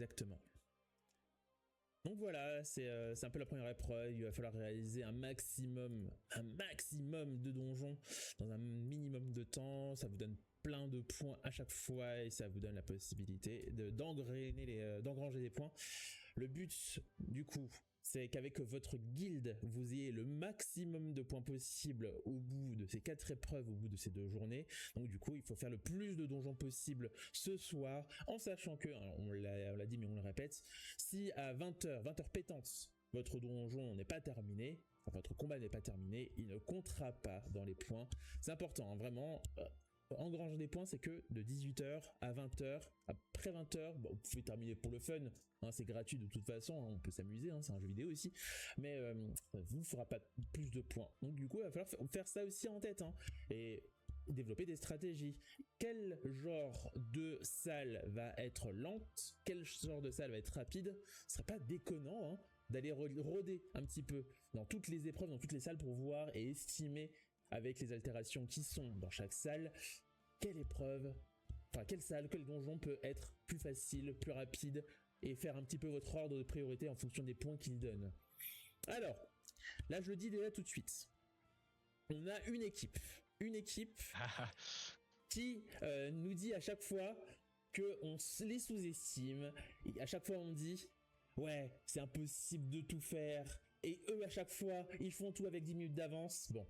Exactement. Donc voilà, c'est un peu la première épreuve. Il va falloir réaliser un maximum de donjons dans un minimum de temps. Ça vous donne plein de points à chaque fois et ça vous donne la possibilité d'engranger des points. Le but, du coup, c'est qu'avec votre guilde, vous ayez le maximum de points possible au bout de ces 4 épreuves, au bout de ces 2 journées. Donc du coup, il faut faire le plus de donjons possible ce soir, en sachant que, on l'a dit mais on le répète, si à 20h pétantes, votre donjon n'est pas terminé, enfin votre combat n'est pas terminé, il ne comptera pas dans les points. C'est important, hein, vraiment. Engranger des points, c'est que de 18h à 20h, après 20h, bon, vous pouvez terminer pour le fun, hein, c'est gratuit de toute façon, hein, on peut s'amuser, hein, c'est un jeu vidéo aussi, mais vous ne fera pas plus de points. Donc du coup, il va falloir faire ça aussi en tête, hein, et développer des stratégies. Quel genre de salle va être lente? Quel genre de salle va être rapide? Ce serait pas déconnant, hein, d'aller rôder un petit peu dans toutes les épreuves, dans toutes les salles pour voir et estimer avec les altérations qui sont dans chaque salle, quelle épreuve, enfin quelle salle, quel donjon peut être plus facile, plus rapide, et faire un petit peu votre ordre de priorité en fonction des points qu'il donne. Alors, là je le dis déjà tout de suite, on a une équipe qui nous dit à chaque fois qu'on les sous-estime, et à chaque fois on dit ouais, c'est impossible de tout faire, et eux à chaque fois ils font tout avec 10 minutes d'avance. Bon,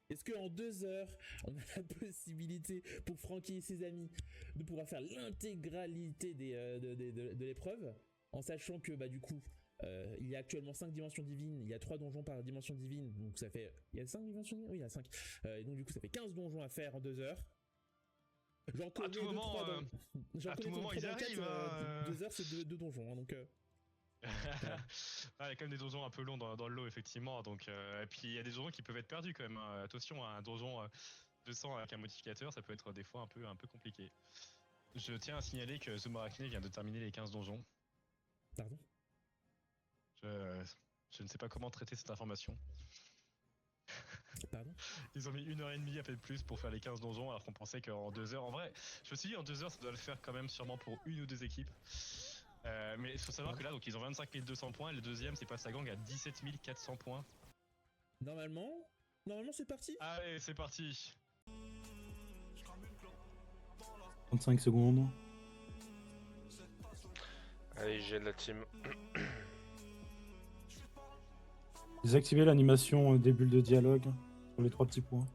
est-ce qu'en 2 heures, on a la possibilité pour Francky et ses amis de pouvoir faire l'intégralité de l'épreuve, en sachant que bah du coup, il y a actuellement 5 dimensions divines, il y a 3 donjons par dimension divine, donc ça fait... Il y a 5 dimensions divines? Oui, il y a 5. Et donc du coup, ça fait 15 donjons à faire en 2 heures. J'en connais 2-3 dans... J'en connais 2-3 dans 4, 2 heures c'est 2 donjons, hein, donc... Il y a quand même des donjons un peu longs dans le lot, effectivement. Donc, et puis il y a des donjons qui peuvent être perdus quand même. Attention, un donjon 200 avec un modificateur, ça peut être des fois un peu compliqué. Je tiens à signaler que Zomarakne vient de terminer les 15 donjons. Pardon? Je ne sais pas comment traiter cette information. Pardon? Ils ont mis 1h30 à peu plus pour faire les 15 donjons, alors qu'on pensait qu'en 2 heures... En vrai, je me suis dit en 2 heures, ça doit le faire quand même sûrement pour 1 ou 2 équipes. Mais il faut savoir que là, donc, ils ont 25 200 points, et le deuxième, c'est Passagang à 17 400 points. Normalement, c'est parti. Allez, c'est parti. 35 secondes. Allez, j'ai de la team. Désactivez l'animation des bulles de dialogue sur les 3 petits points.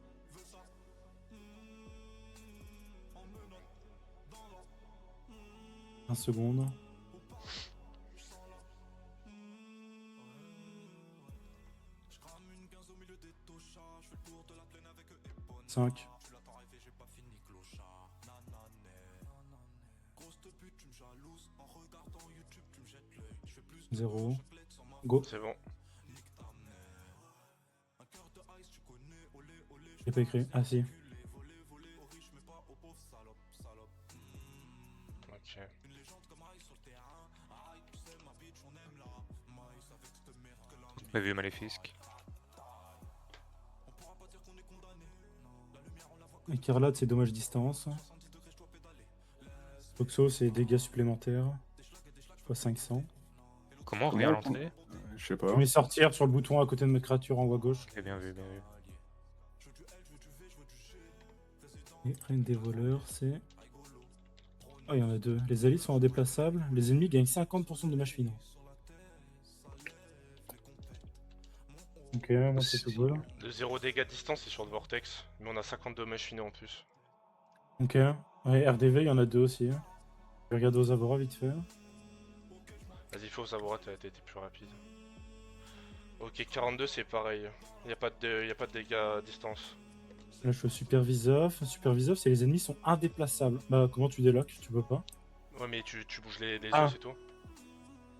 Un seconde. 5. 0. Go. C'est bon. J'ai pas écrit. Ah si. Ok. Prévu Maléfique. Écarlate, c'est dommage distance. Toxo, c'est dégâts supplémentaires. Fois 500. Comment relancer? Je sais Je pas. mets sortir sur le bouton à côté de notre créature en haut à gauche. Ok, bien vu, bien vu. Et reine des voleurs, c'est... Ah, il y en a 2. Les alliés sont indéplaçables. Les ennemis gagnent 50% de dommages finaux. Ok, moi c'est tout beau. De 0 dégâts de distance, c'est sur le Vortex. Mais on a 50 dommages finaux en plus. Ok. Ouais, RDV, il y en a 2 aussi. Je regarde aux Avora vite fait. Vas-y, faut savoir, t'as été plus rapide. Ok, 42, c'est pareil. Y a pas de dégâts à distance. Là, je suis supervisor. Supervisor, c'est les ennemis sont indéplaçables. Bah, comment tu déloques? Tu peux pas. Ouais, mais tu bouges les yeux, Ah. c'est tout.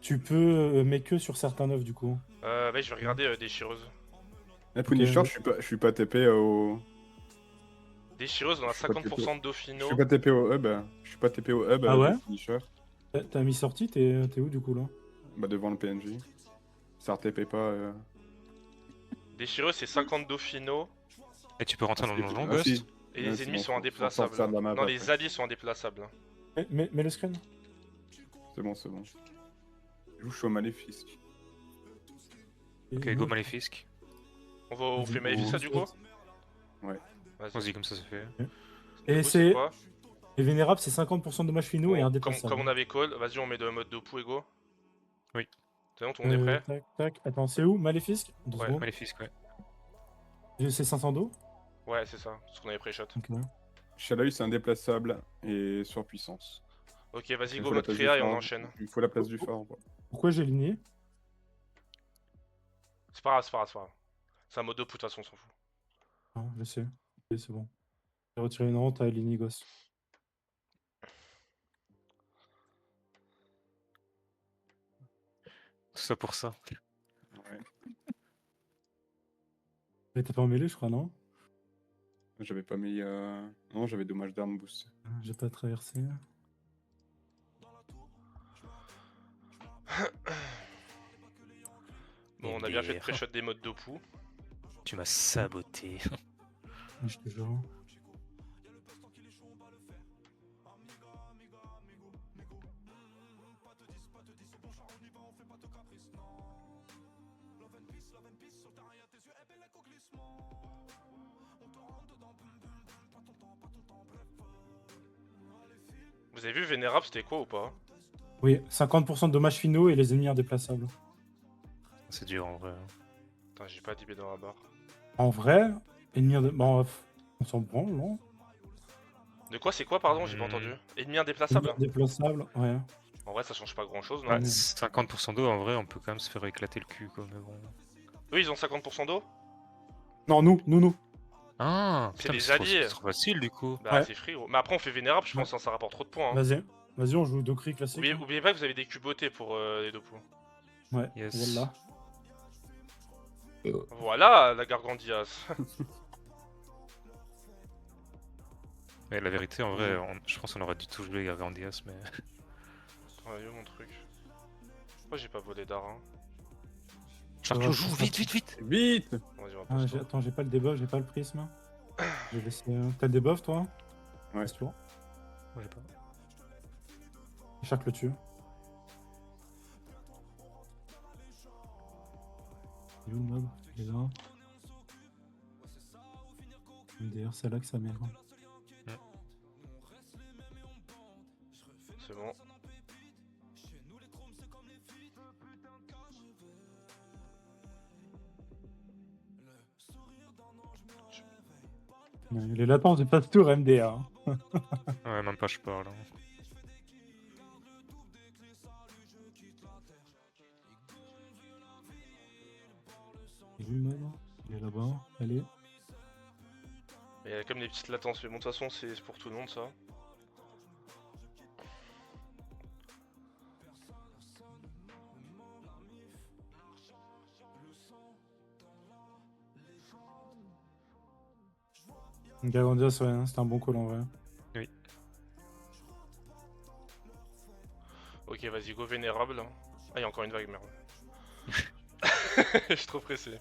Tu peux, mais que sur certains œufs du coup. Bah, je vais regarder Déchireuse. Eh, Punisher, Ok. je suis pas TP au. Déchireuse, on a Je suis pas 50% de dos Je finaux. suis pas TP au hub. Je suis pas TP au hub. Ah ouais de Punisher. T'as mis sortie, t'es où du coup là? Bah, devant le PNJ. Ça RTP pas. Déchireuse, c'est 50 dos finaux. Et tu peux rentrer dans le donjon, Ah, Ghost? si. Et Ouais, les c'est ennemis bon, sont faut indéplaçables. sortir de la map Non, après. les alliés sont indéplaçables. Mets le screen. C'est bon, c'est bon. Je suis au Maléfique. Ok, go Maléfique. On fait Maléfique ça du coup? Ouais. Vas-y, comme ça c'est fait. Et Du coup, c'est. quoi? Et Vénérable, c'est 50% de dommages finaux et Bon, un comme déplaçable. on avait call, vas-y, on met de mode Dopu et go. Oui. C'est bon, tout le monde est prêt? Tac, tac. Attends, c'est où Maléfique 2 Ouais, secondes. Maléfique, ouais. C'est 500 d'eau. Ouais, c'est ça, parce qu'on avait pré-shot. Ok. Shadowley, c'est indéplaçable et surpuissance. Ok, vas-y, Il go faut la mode place du créa et on fort. enchaîne. Il faut la place du fort. Quoi. Pourquoi j'ai ligné? C'est pas grave, c'est pas grave, c'est pas grave. C'est un mode Dopu, de toute façon, on s'en fout. Non, je sais. Ok, c'est bon. J'ai retiré une rente à Elini Goss. Tout ça pour ça. Ouais. Mais t'as pas emmêlé, je crois, non? J'avais pas mis. Non, j'avais dommage d'arme boost. J'ai pas traversé. Bon, on a bien fait de MDR. pré-shot des modes Dopu. Tu m'as saboté. Je te jure. Vous avez vu Vénérable, c'était quoi ou pas? Oui, 50% de dommages finaux et les ennemis indéplaçables. C'est dur en vrai. Putain, j'ai pas d'IB dans la barre. En vrai, ennemis bon, on s'en branle, non? De quoi, c'est quoi, pardon? J'ai pas entendu. Ennemi indéplaçable? Ennemis indéplaçables, ouais. En vrai, ça change pas grand chose, non? Ouais, Ouais. 50% d'eau en vrai, on peut quand même se faire éclater le cul quoi, mais bon. Eux, ils ont 50% d'eau? Non, nous. Ah, C'est putain, mais des trop- alliés. c'est trop facile du coup. Bah, Ouais. c'est free, gros. Mais après, on fait Vénérable, je pense, hein, ça rapporte trop de points. Hein. Vas-y, on joue Docri classique. Oubliez pas que vous avez des cubotés pour les Dopu. Ouais, Yes. voilà. Voilà, la Gargandias. Mais la vérité, en vrai, je pense qu'on aurait dû tout jouer Gargandias, mais. Attends, il est où mon truc? Pourquoi j'ai pas volé d'Arin? Charclo, joue vite, vite, vite! Vite! Vas-y, on va Ah, poster. attends, j'ai pas le debuff, j'ai pas le prisme. J'ai laissé. T'as le debuff, toi? Ouais. C'est toi. Ouais, j'ai pas. Chaque le tue. Il est où le mob? Il est là. MDR, c'est là que ça merde. C'est bon. Les latents, j'ai pas de tour MDR. Ouais, même pas, je parle. Hein. Il est où le mob? Il est là-bas. Allez. Il y a comme des petites latences, mais bon, de toute façon, c'est pour tout le monde ça. Gargandias, ouais, hein, c'était un bon call en vrai. Oui. Ok, vas-y, go Vénérable. Ah, il y a encore une vague, merde. Je suis trop pressé.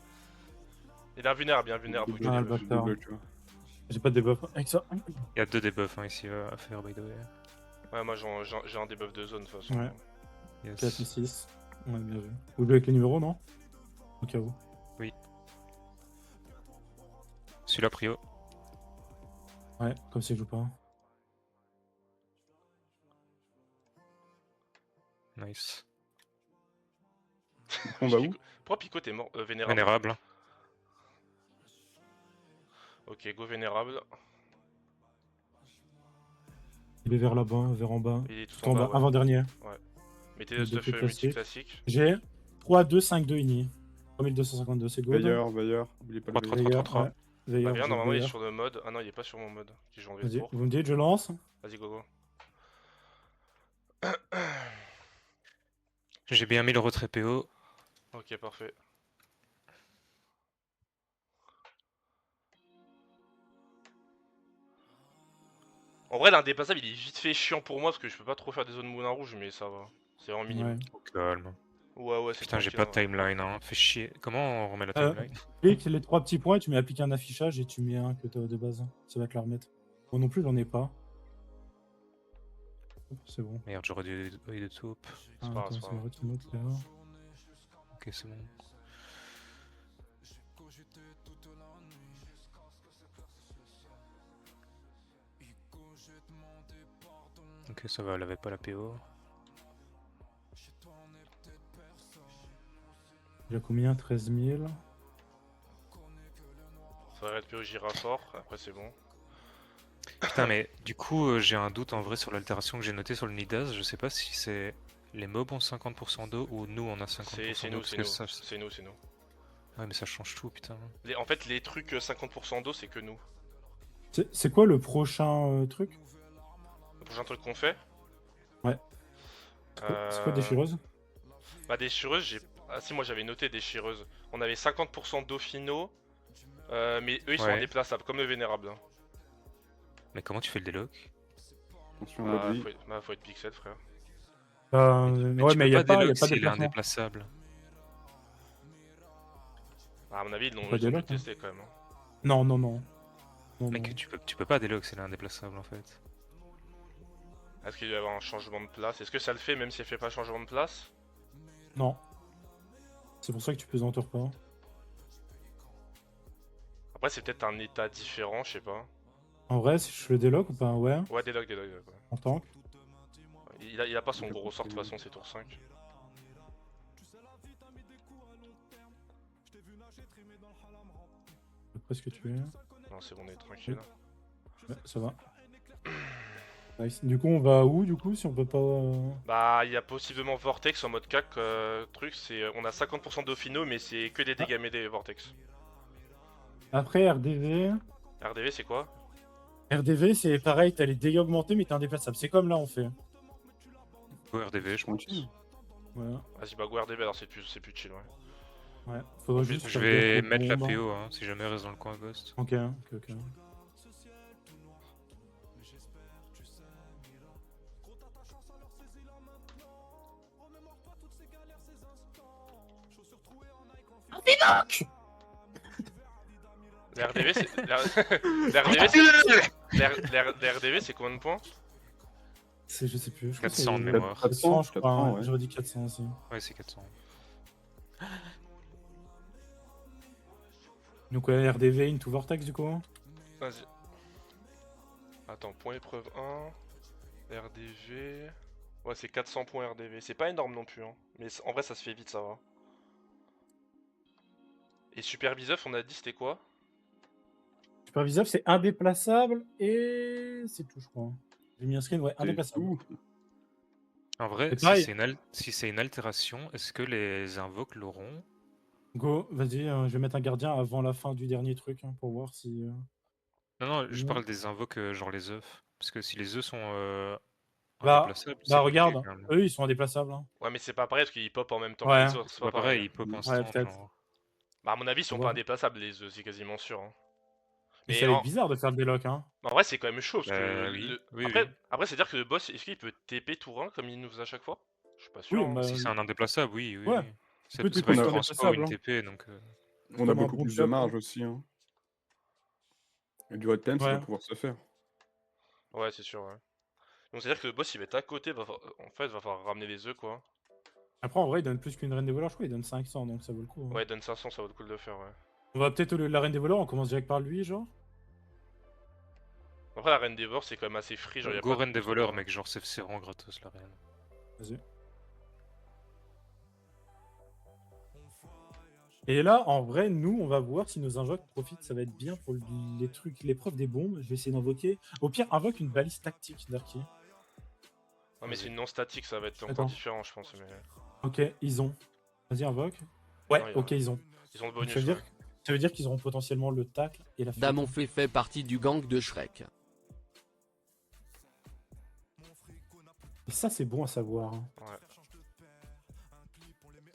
Il est invulnérable, il est invulnérable. Faut que tu Ah, les le buffes. bâtard. Double, tu vois. J'ai pas de debuff. Avec ça. Il y a 2 debuffs hein, ici à faire, by the way. Ouais, moi j'ai un debuff de zone de toute façon. Ouais. Yes. 4 et 6. Ouais, bien vu. Vous jouez avec les numéros, non? Au cas où. Celui-là, prio. Ouais, comme si je joue pas. Nice. On va où? Pourquoi Pico t'es mort? Vénérable. Vénérable. Ok, go Vénérable. Il est vers là-bas, vers en bas. Il est tout Tout en en bas, bas, ouais. avant-dernier. Mettez Le le stuff défi multi classique. classique. J'ai 3, 2, 5, 2 ini. 3252, c'est good. Veilleur, oubliez pas le 3, 3, veilleur. 3, 3, 3. Ouais. Veilleur, Bah, viens, j'ai normalement il est veilleur. sur le mode. Ah non, il est pas sur mon mode. Qui j'ai enlevé Vas-y, pour. vous me dites, je lance. Vas-y, go go. J'ai bien mis le retrait PO. Ok, parfait. En vrai, l'indépassable il est vite fait chiant pour moi parce que je peux pas trop faire des zones moulin rouge, mais ça va. C'est vraiment minime. Ouais. Au calme. Ouais, c'est Putain, j'ai tranquille, pas de hein. timeline, hein. Fais chier. Comment on remet la Euh, timeline? Clique les 3 petits points, tu mets appliquer un affichage et tu mets un que t'as de base. Ça va te la remettre. Moi non plus, j'en ai pas. C'est bon. Merde, j'aurais dû œil de taupe. Ah, pas grave, attends, c'est c'est pas grave. vrai, tu notes là. Ok, c'est bon. Ok, ça va, elle avait pas la PO. Il a combien? 13 000. Ça va être PO Girafort, après c'est bon. Putain, mais du coup, j'ai un doute en vrai sur l'altération que j'ai notée sur le Nidaz. Je sais pas si c'est les mobs ont 50% d'eau ou nous on a 50% C'est d'eau. nous, Parce c'est que nous. ça... C'est nous, c'est nous. Ouais, mais ça change tout, putain. En fait, les trucs 50% d'eau, c'est que nous. C'est quoi le prochain truc? Le prochain truc qu'on fait, C'est quoi déchireuse? bah déchireuse, j'ai... Ah si, moi j'avais noté déchireuse. On avait 50% d'eau finaux, mais eux ils sont Ouais. indéplaçables, comme le vénérable. Hein. Mais comment tu fais le déloc? Attention, Bah, lobby. faut être pixel, frère. Ouais, tu mais peux il y a pas pas déloc de s'il est déplacement. indéplaçable. À mon avis, ils Pas ont dû déloc, hein. tester quand même. Hein. Non, non, non. Non, Mec, non. tu peux pas déloc s'il est indéplaçable en fait. Est-ce qu'il doit y avoir un changement de place? Est-ce que ça le fait même si elle fait pas changement de place? Non. C'est pour ça que tu pesantes pas. Après, c'est peut-être un état différent, je sais pas. En vrai, si je le déloc ou pas? Ouais, Ouais, déloc, ouais. en tank. Il a pas son Je gros pense sort de que- toute façon, c'est tour 5. Après ce que tu es. Non, c'est bon, on est tranquille. Ouais, ça va. Nice. Du coup, on va où du coup si on peut pas. Bah, il y a possiblement Vortex en mode cac. Truc, c'est on a 50% d'eau finaux, mais c'est que des dégâts mêlés Vortex. Après RDV. RDV, c'est quoi? RDV, c'est pareil, t'as les dégâts augmentés, mais t'es indéplaçable. C'est comme là, on fait. Ou RDV, je pense. Tranquille. Voilà. Vas-y, bah go RDV, alors c'est plus chill, ouais. Ouais. Faudrait juste. Je faire vais gaffe aux mettre la bombes. PO hein, si jamais elle reste dans le coin ghost. Ok, ok, ok. Les RDV, c'est. Les RDV, c'est combien de points? Je sais plus. Je crois que 400 de c'est- mémoire. 400, je crois. 400, Hein. ouais. J'aurais dit 400 aussi. Ouais, c'est 400. Donc, ouais, RDV, into Vortex du coup. Vas-y. Attends, point épreuve 1. RDV. Ouais, c'est 400 points RDV. C'est pas énorme non plus, hein. Mais en vrai, ça se fait vite, ça va. Et Super Biseuf, on a dit c'était quoi? Supervisable, c'est indéplaçable et c'est tout, je crois. J'ai mis un screen, ouais, C'est indéplaçable. tout. En vrai, C'est pareil. si c'est une altération, est-ce que les invoques l'auront? Go, vas-y, je vais mettre un gardien avant la fin du dernier truc hein, pour voir si. Non, non, je Non. parle des invoques genre les œufs. Parce que si les œufs sont Bah, indéplaçables, c'est bah compliqué, regarde, quand même. eux ils sont indéplaçables. Hein. Ouais, mais c'est pas pareil parce qu'ils pop en même temps Ouais. que les autres, c'est C'est pas pareil, ils pop Ouais, instant, peut-être. genre. Bah, à mon avis, ils sont Ouais. pas indéplaçables, les œufs, c'est quasiment sûr. Hein. Mais Mais ça va en... être bizarre de faire le déloc. Hein. en vrai, c'est quand même chaud parce que. Oui, le- oui, après, oui. après c'est-à-dire que le boss, est-ce qu'il peut TP tour 1 comme il nous faisait à chaque fois? Je suis pas sûr. Oui, hein. bah, Si c'est un indéplaçable, oui, oui. Ouais. oui. C'est peut c'est TP pas une sur transpo ou une indéplaçable, TP, donc. On a comme un beaucoup bon plus de chop, marge hein. aussi. Hein. Et du hot lane, ça Ouais. va pouvoir se faire. Ouais, c'est sûr, ouais. Donc c'est-à-dire que le boss, il va être à côté, en fait, va falloir ramener les œufs, quoi. Après, en vrai, il donne plus qu'une reine des voleurs, je crois, il donne 500, donc ça vaut le coup. Hein. Ouais, donne 500, ça vaut le coup de le faire, ouais. On va peut-être au lieu de la reine des voleurs, on commence direct par lui, genre. Après, la reine des voleurs, c'est quand même assez free, genre, y a Go pas reine de des trucs, voleurs, hein. mec, genre c'est vraiment gratos la reine. Vas-y. Et là, en vrai, nous, on va voir si nos invoques profitent. Ça va être bien pour les trucs, l'épreuve des bombes. Je vais essayer d'invoquer. Au pire, invoque une balise tactique, Darky. Non, mais c'est une non statique, ça va être encore Attends. différent, je pense. Mais... Ok, ils ont. Vas-y, invoque. Ouais, Non, il y a- ok, ils ont. Ils ont le Donc, bonus. ça veut dire, Ouais. ça veut dire qu'ils auront potentiellement le tacle et la fuite. Damon fait partie du gang de Shrek. Et ça, c'est bon à savoir. Hein. Ouais.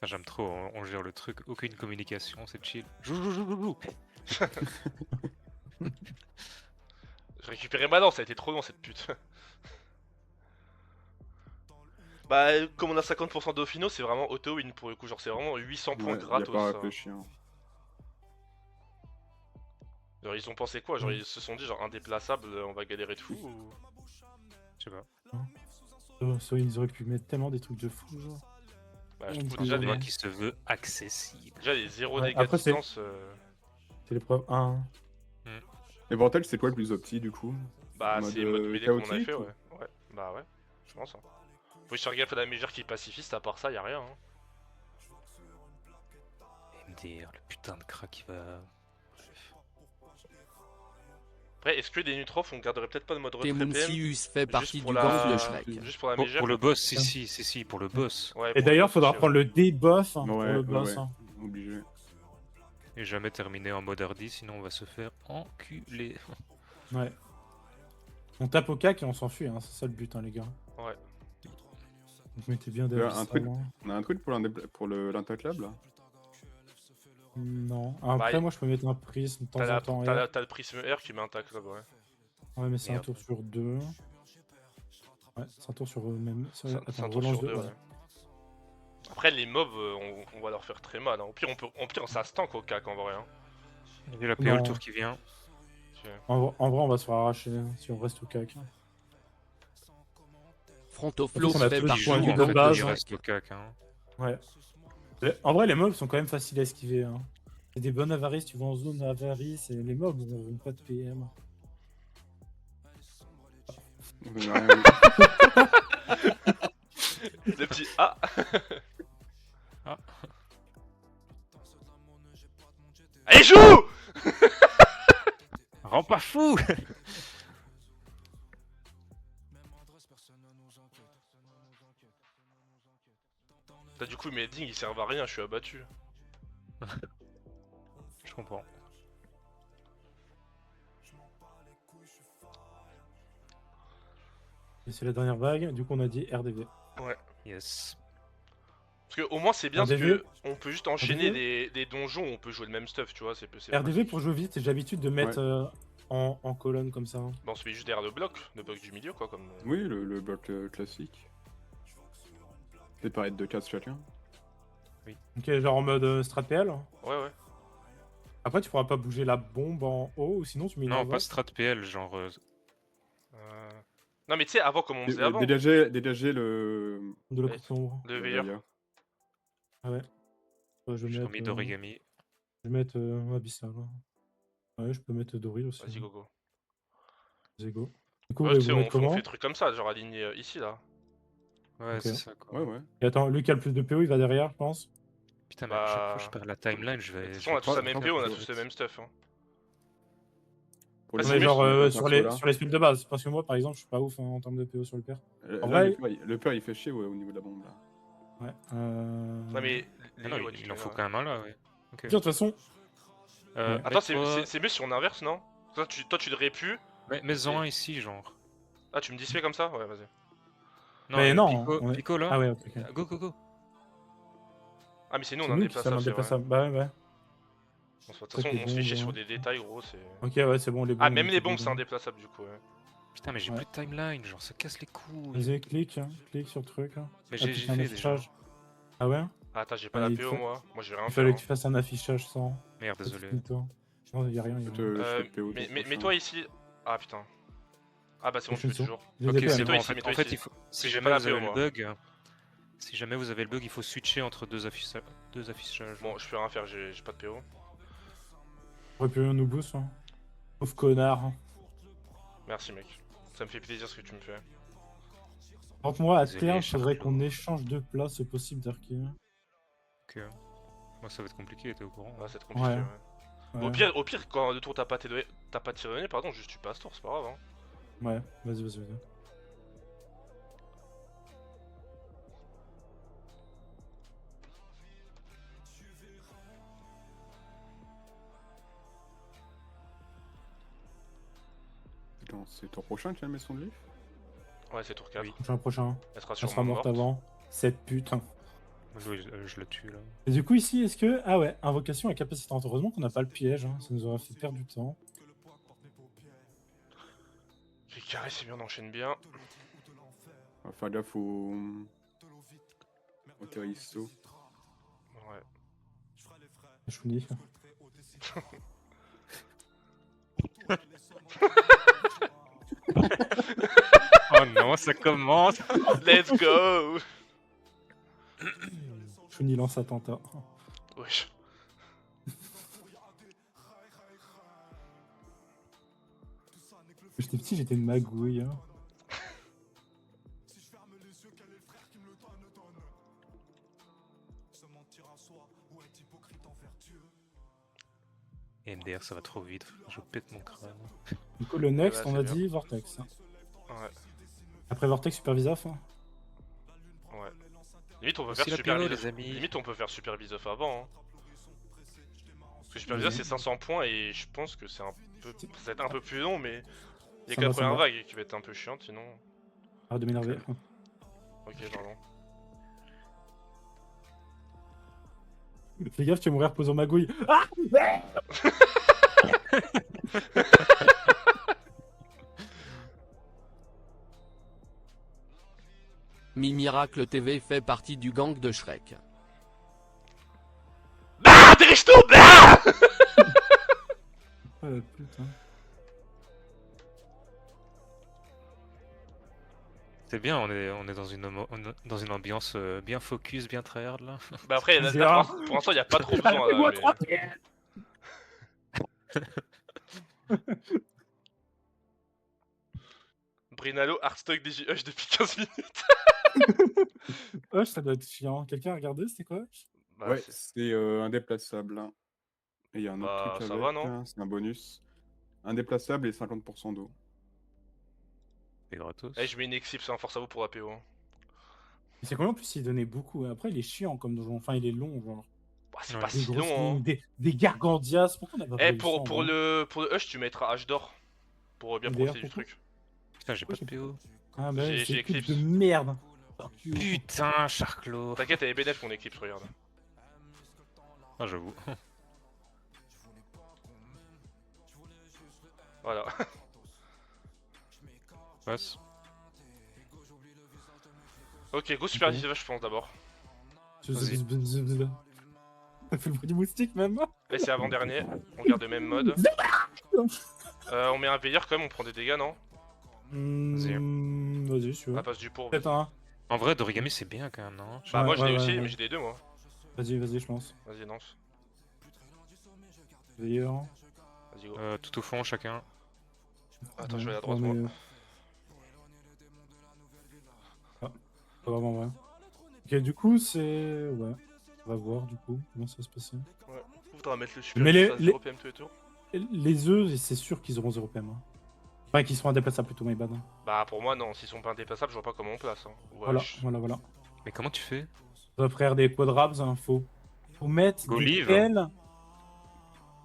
Ah, j'aime trop, on gère le truc, aucune communication, c'est chill. Jou. J'ai récupéré ma lance, ça a été trop long cette pute. Bah, comme on a 50% d'eau finaux, c'est vraiment auto-win pour le coup. Genre, c'est vraiment 800 points Ouais, y a gratos. pas à Ça. réfléchir. Genre, ils ont pensé quoi? Genre, ils se sont dit, genre, indéplaçable, on va galérer de fou ou... Je sais pas. Ils auraient pu mettre tellement des trucs de fou, genre. Bah, je On trouve peut déjà Moi des, qui se veut accessible. déjà les 0 Ouais, dégâts après, de c'est- distance. C'est l'épreuve 1. Et Vortel, c'est quoi le plus opti du coup? Bah, Mode, c'est mode mêlée comme on a chaotique, fait, ou- ouais. Ouais, bah ouais, je pense. Hein. Faut juste faire gaffe à la mégère qui est pacifiste, à part ça, y a rien. Hein. MDR, le putain de crack qui va. Après, est-ce que des Nutrof, on garderait peut-être pas le mode retrait PM Temunsius fait partie pour du la- gang de Shrek. Juste pour la Pour, mégère pour le boss, si, Tiens. si, pour le boss. Ouais, Et pour le d'ailleurs, boss faudra aussi, prendre ouais. le debuff pour Ouais, le ouais, boss. ouais. Hein. Obligé. Et jamais terminé en mode hardy, sinon on va se faire enculer. Ouais. On tape au cac et on s'enfuit, hein. C'est ça le but, hein, les gars. Ouais. Donc mettez bien un derrière truc- On a un truc pour l'intaclable là? Non. Après, Bah, moi, je peux mettre un prisme de temps T'as en temps. t'as le prisme R qui met un tac là, ouais. Ouais, mais c'est un Merde. tour sur 2. Ouais, c'est un tour sur eux même. C'est un Attends, tour relance sur 2. deux, ouais. Après, les mobs, on va leur faire très mal. Hein. Au pire, ça se tank au cac en vrai. Hein. J'ai la PO Non. le tour qui vient. En vrai, on va se faire arracher si on reste au cac. Frontoflos On a fait tous partie les points du de gang de base. Il reste Shrek. au cac. Hein. Ouais. En vrai, les mobs sont quand même faciles à esquiver. Hein. C'est des bonnes avarices, tu vas en zone avarice et les mobs n'ont pas de PM. On a rien- Le petit A. Ah. Allez, joue! Rends pas fou. Bah, du coup, mes dings ils servent à rien, je suis abattu. Je comprends. Et c'est la dernière vague, du coup on a dit RDV. Yes. Parce que au moins, c'est bien parce RDV? que on peut juste enchaîner des donjons, on peut jouer le même stuff, tu vois. C'est RDV pratique. pour jouer vite, j'ai l'habitude de mettre en colonne comme ça. Bah, on se met juste derrière le bloc du milieu, quoi. Comme... Oui, le bloc classique. C'est pareil de 4 chacun. Ok, genre en mode strat PL. Ouais, ouais. Après, tu pourras pas bouger la bombe en haut, ou sinon tu mets une Non, invoque pas strat PL, genre. Non, mais tu sais, avant, comme on faisait avant. Dégager le. de la coupe sombre. Le veilleur. Ouais, je J'ai vais remis mettre, d'origami. je vais mettre Abyssal. Ouais, je peux mettre Dori aussi. Vas-y, gogo. Vas-y, go. Du coup, Ouais, vous tu sais, voulez on mettre comment fait des trucs comme ça, genre aligné ici, là. Ouais, Ok. c'est ça quoi. Ouais, ouais. Et attends, lui qui a le plus de PO, il va derrière, je pense. Putain, mais à chaque fois Bah, je perds la timeline, je De vais. toute je façon, on a vais tous la pas- même PO, on a tous le même stuff. Hein. Pour Ah, les c'est Mais mieux genre persos, sur les spells de base. Parce que moi, par exemple, je suis pas ouf en termes de PO sur le père. En Là, vrai- le peur il fait chier au niveau de la bombe là. Ouais. Non, mais. Ah non, il en faut quand même un là, ouais. Ok. De toute façon, Euh, Attends, mets-toi- c'est mieux si on inverse, non? Toi, tu devrais plus. Mets-en un ici, genre. Ah, tu me display comme ça? Ouais, vas-y. Mais non, Pico, ouais. Pico là. ah ouais, ok. Go, go, go. Ah, mais c'est nous, on C'est a un nous qui sommes déplaçable, c'est vrai. indéplaçaable. Bah ouais, ouais. De toute Truc façon, est on se fait bon, chier ouais. sur des détails, gros, c'est. Ok, ouais, c'est bon, les bombes. Ah, même les bombes, bon. c'est indéplaçable, du coup, ouais. Putain, mais j'ai Ouais. plus de timeline, genre ça casse les couilles. Vas-y, clique sur le truc. Mais Ah, j'ai tu fait fais un déjà. affichage. Ah ouais Ah, attends, j'ai pas Ah, la il PO, faut- moi. Moi, j'ai rien Il fait. fallait Hein. que tu fasses un affichage sans. Merde, désolé. Non, y a rien, y a rien. Je fais le PO Mais pour prochain. mets-toi ici. Ah, putain. Ah, bah, c'est bon, je peux Prochaine toujours. Les Ok, épées, c'est elles- bon. ici, En mets-toi fait, ici. il faut. Si j'ai jamais pas la vous avez PO, le moi. bug, si jamais vous avez le bug, il faut switcher entre deux affichages. Bon, je peux rien faire, j'ai pas de PO. Aurait pu nous boost, hein. Pauvre connard. Merci, mec. Ça me fait plaisir ce que tu me fais. Par moi, à Désolé, terme, il faudrait Charcot. qu'on échange de place au possible d'Arky. Ok. Moi, ça va être compliqué, t'es au courant. Ouais, c'est compliqué, Ouais. ouais. Ouais, Au pire, quand de tour t'as pas tiré le nez, pardon, juste tu passes tour, c'est pas grave. Hein. ouais. Vas-y. Attends, c'est ton prochain qui a mis son livre? Ouais, c'est tour 4. Oui. Prochain. Elle sera Elle sûrement sera morte morte. avant. Cette pute. Oui, je le tue là. Et du coup, ici, est-ce que. Ah ouais, invocation incapacitante. Heureusement qu'on n'a pas le piège, hein. Ça nous aurait fait perdre du temps. Les carrés, c'est bien, on enchaîne bien. On va faire gaffe au terroristo. Ouais. Je vous dis. Oh non, ça commence. Let's go. Chouni lance attentat. Wesh. Quand j'étais petit, j'étais une magouille. Hein. Et MDR, ça va trop vite. Je pète mon crâne. Du coup, le next, Ouais, on c'est a bien. dit Vortex. Ouais. Après Vortex, Supervisaf. Hein. Ouais. Limite, on peut Aussi faire la super PO, Visof. les amis. Limite, on peut faire super Visof avant. Hein. Parce que super Visof, c'est 500 points et je pense que c'est un peu. Ça va être un peu plus long, mais. Il y a Ça que la va, ça première va. vague qui va être un peu chiante, sinon. Arrête de m'énerver. Ok, pardon. Fais gaffe, tu vas mourir posant magouille. Ah Mi Miracle TV fait partie du gang de Shrek. Bah, dirige tout. Bah. Ah, putain. C'est bien, on est dans dans une ambiance bien focus, bien tryhard là. Bah après, là, Zéro. pour l'instant, il n'y a pas trop besoin. Fais-moi mais- 3 Brinalo, Heartstock, DJH depuis 15 minutes. Hush, ça doit être chiant. Quelqu'un a regardé, c'était quoi Hush Bah, Ouais, c'est- c'est indéplaçable. Hein. Et il y a un autre Bah, truc ça avec, va, non hein, c'est un bonus. Indéplaçable et 50% d'eau. C'est gratos. Eh, je mets une Eclipse, hein, force à vous pour APO. Hein. C'est combien en plus il donnait beaucoup. Après, il est chiant comme donjon. Enfin, il est long, genre. Bah, c'est Ouais. pas Des si grosses long. Hein. lignes, des gargandias. Pourquoi on a pas Eh, fait ça, en pour vrai le Hush, tu mettras H d'or. Pour bien Et d'ailleurs, profiter du pourquoi truc. Putain, j'ai pas de PO. Ah bah, j'ai c'est Eclipse. de merde. Putain, Charclo. T'inquiète, elle est bénéf mon Eclipse, regarde. Ah, j'avoue. Voilà. Passe. Ok, go super Ok. Visof, je pense d'abord. Vas-y. Ça fait le bruit du moustique même. Et c'est avant-dernier. On garde le même mode. On met un veilleur quand même, on prend des dégâts, non? Vas-y, si tu veux. À passe du pour. Peut-être un. En vrai, Dorigami, c'est bien quand même, non? Bah, moi je l'ai Ouais, aussi, ouais, mais ouais. j'ai des deux, moi. Vas-y, je lance. Vas-y, lance. Veilleur. Vas-y, go. Tout au fond, chacun. Attends, je vais aller à Ouais, droite, mais- moi. Ah, pas vraiment vrai. Ok, du coup, c'est. Ouais. On va voir, du coup, comment ça va se passer. Faudra mettre le super Mais les- Visof à les- 0 PM tous les tours. Les œufs, c'est sûr qu'ils auront 0 PM. Hein. Enfin, qu'ils seront indéplaçables plutôt, my bad. Hein. Bah, pour moi, non. S'ils sont pas indépassables, je vois pas comment on place. Hein. Voilà, Wesh. voilà. Mais comment tu fais? On va faire des quadrabs, hein, faut mettre Go des live. ailes.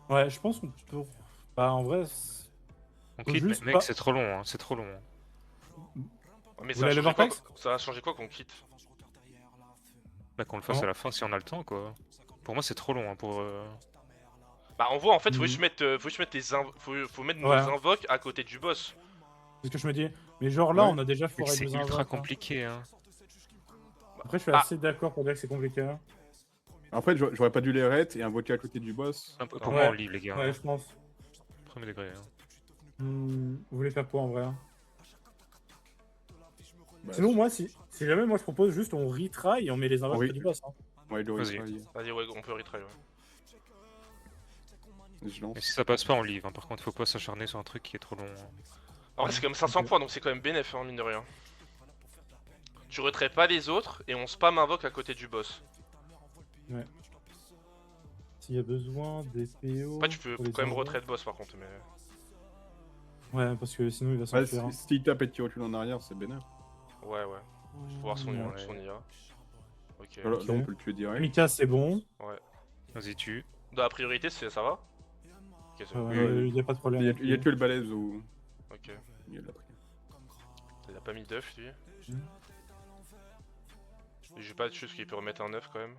Ouais, je pense qu'on peut. Bah, en vrai. On Faut quitte, juste mec, pas- c'est trop long, hein. C'est trop long. Mais Vous ça va, voulez le changer quoi, vortex ça va changer quoi qu'on quitte? Bah, qu'on le fasse Non. à la fin si on a le temps, quoi. Pour moi, c'est trop long, hein, pour... Bah, on voit en fait, faut Mhm. juste mettre, faut mettre nos Ouais. invoques à côté du boss. C'est ce que je me dis. Mais genre là, Ouais. on a déjà Mec, foiré c'est deux ultra invoques, hein. compliqué, hein. Après, je suis Ah. assez d'accord pour dire que c'est compliqué. Hein. Après, j'aurais pas dû les raid et invoquer à côté du boss. Pour Ouais. moi, on livre, les gars. Ouais, je pense. Premier degré, hein. Vous voulez faire quoi en vrai hein Bah, Sinon, moi, si jamais moi je propose juste on retry et on met les invoques Oui. près du boss. Hein. Ouais, il doit Vas-y. retry. Vas-y, ouais, on peut retry, ouais. Je lance. Et si ça passe pas, on livre. Hein. Par contre, faut pas s'acharner sur un truc qui est trop long. Hein. En vrai, c'est quand même 500 Ok. points, donc c'est quand même bénéf, hein, mine de rien. Tu retrais pas les autres et on spam invoque à côté du boss. S'il y a besoin des PO. Après, tu peux pour les quand même invoques. retrait de boss par contre, mais. Ouais, parce que sinon il va Ouais, s'enfuir. Hein. s'il tape et qu'il recule en arrière, c'est bénin. Ouais, ouais. Faut voir son, Ouais. son IA. Ok. Voilà, Ok. là, on peut le tuer direct. Mika, c'est bon. Vas-y, tue. Dans la priorité, ça va? Ok, c'est bon. Il n'y a pas de problème. Il y a que le balèze au Ok. milieu de la prière. Il a pas mis d'œuf, lui. Mhm. Et j'ai pas de chose qui peut remettre un œuf quand même.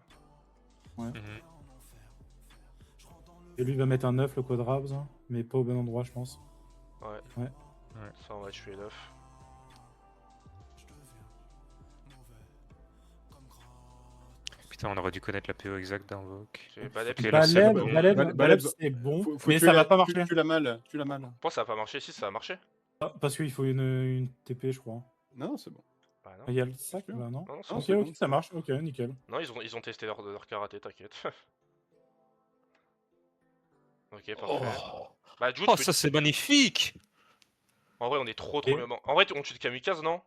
Mhm. Et lui il va mettre un 9 le quadrabs, hein, mais pas au bon endroit, je pense. Ouais. Ça, on va tuer l'œuf. Putain, on aurait dû connaître la PO exacte d'Invoke. J'ai pas d'œuf. Ok, là, c'est Baleb, bon. Baleb, c'est bon, Faut mais tuer ça la- va pas marcher. Tu la mal, tu la mal. Pourquoi ça a pas marché? Si, ça a marché. Parce qu'il faut une TP, je crois. Non, c'est bon. Bah non. Il y a le sac là, non? Non, non, c'est Non, Ok, c'est ok, bon. ça marche. Ok, nickel. Non, ils ont testé leur karaté, t'inquiète. Ok, parfait. Bah, Jude, Oh, tu peux... ça c'est magnifique! En vrai, on est trop Et- bien. En vrai, on tue de kamikaze, non?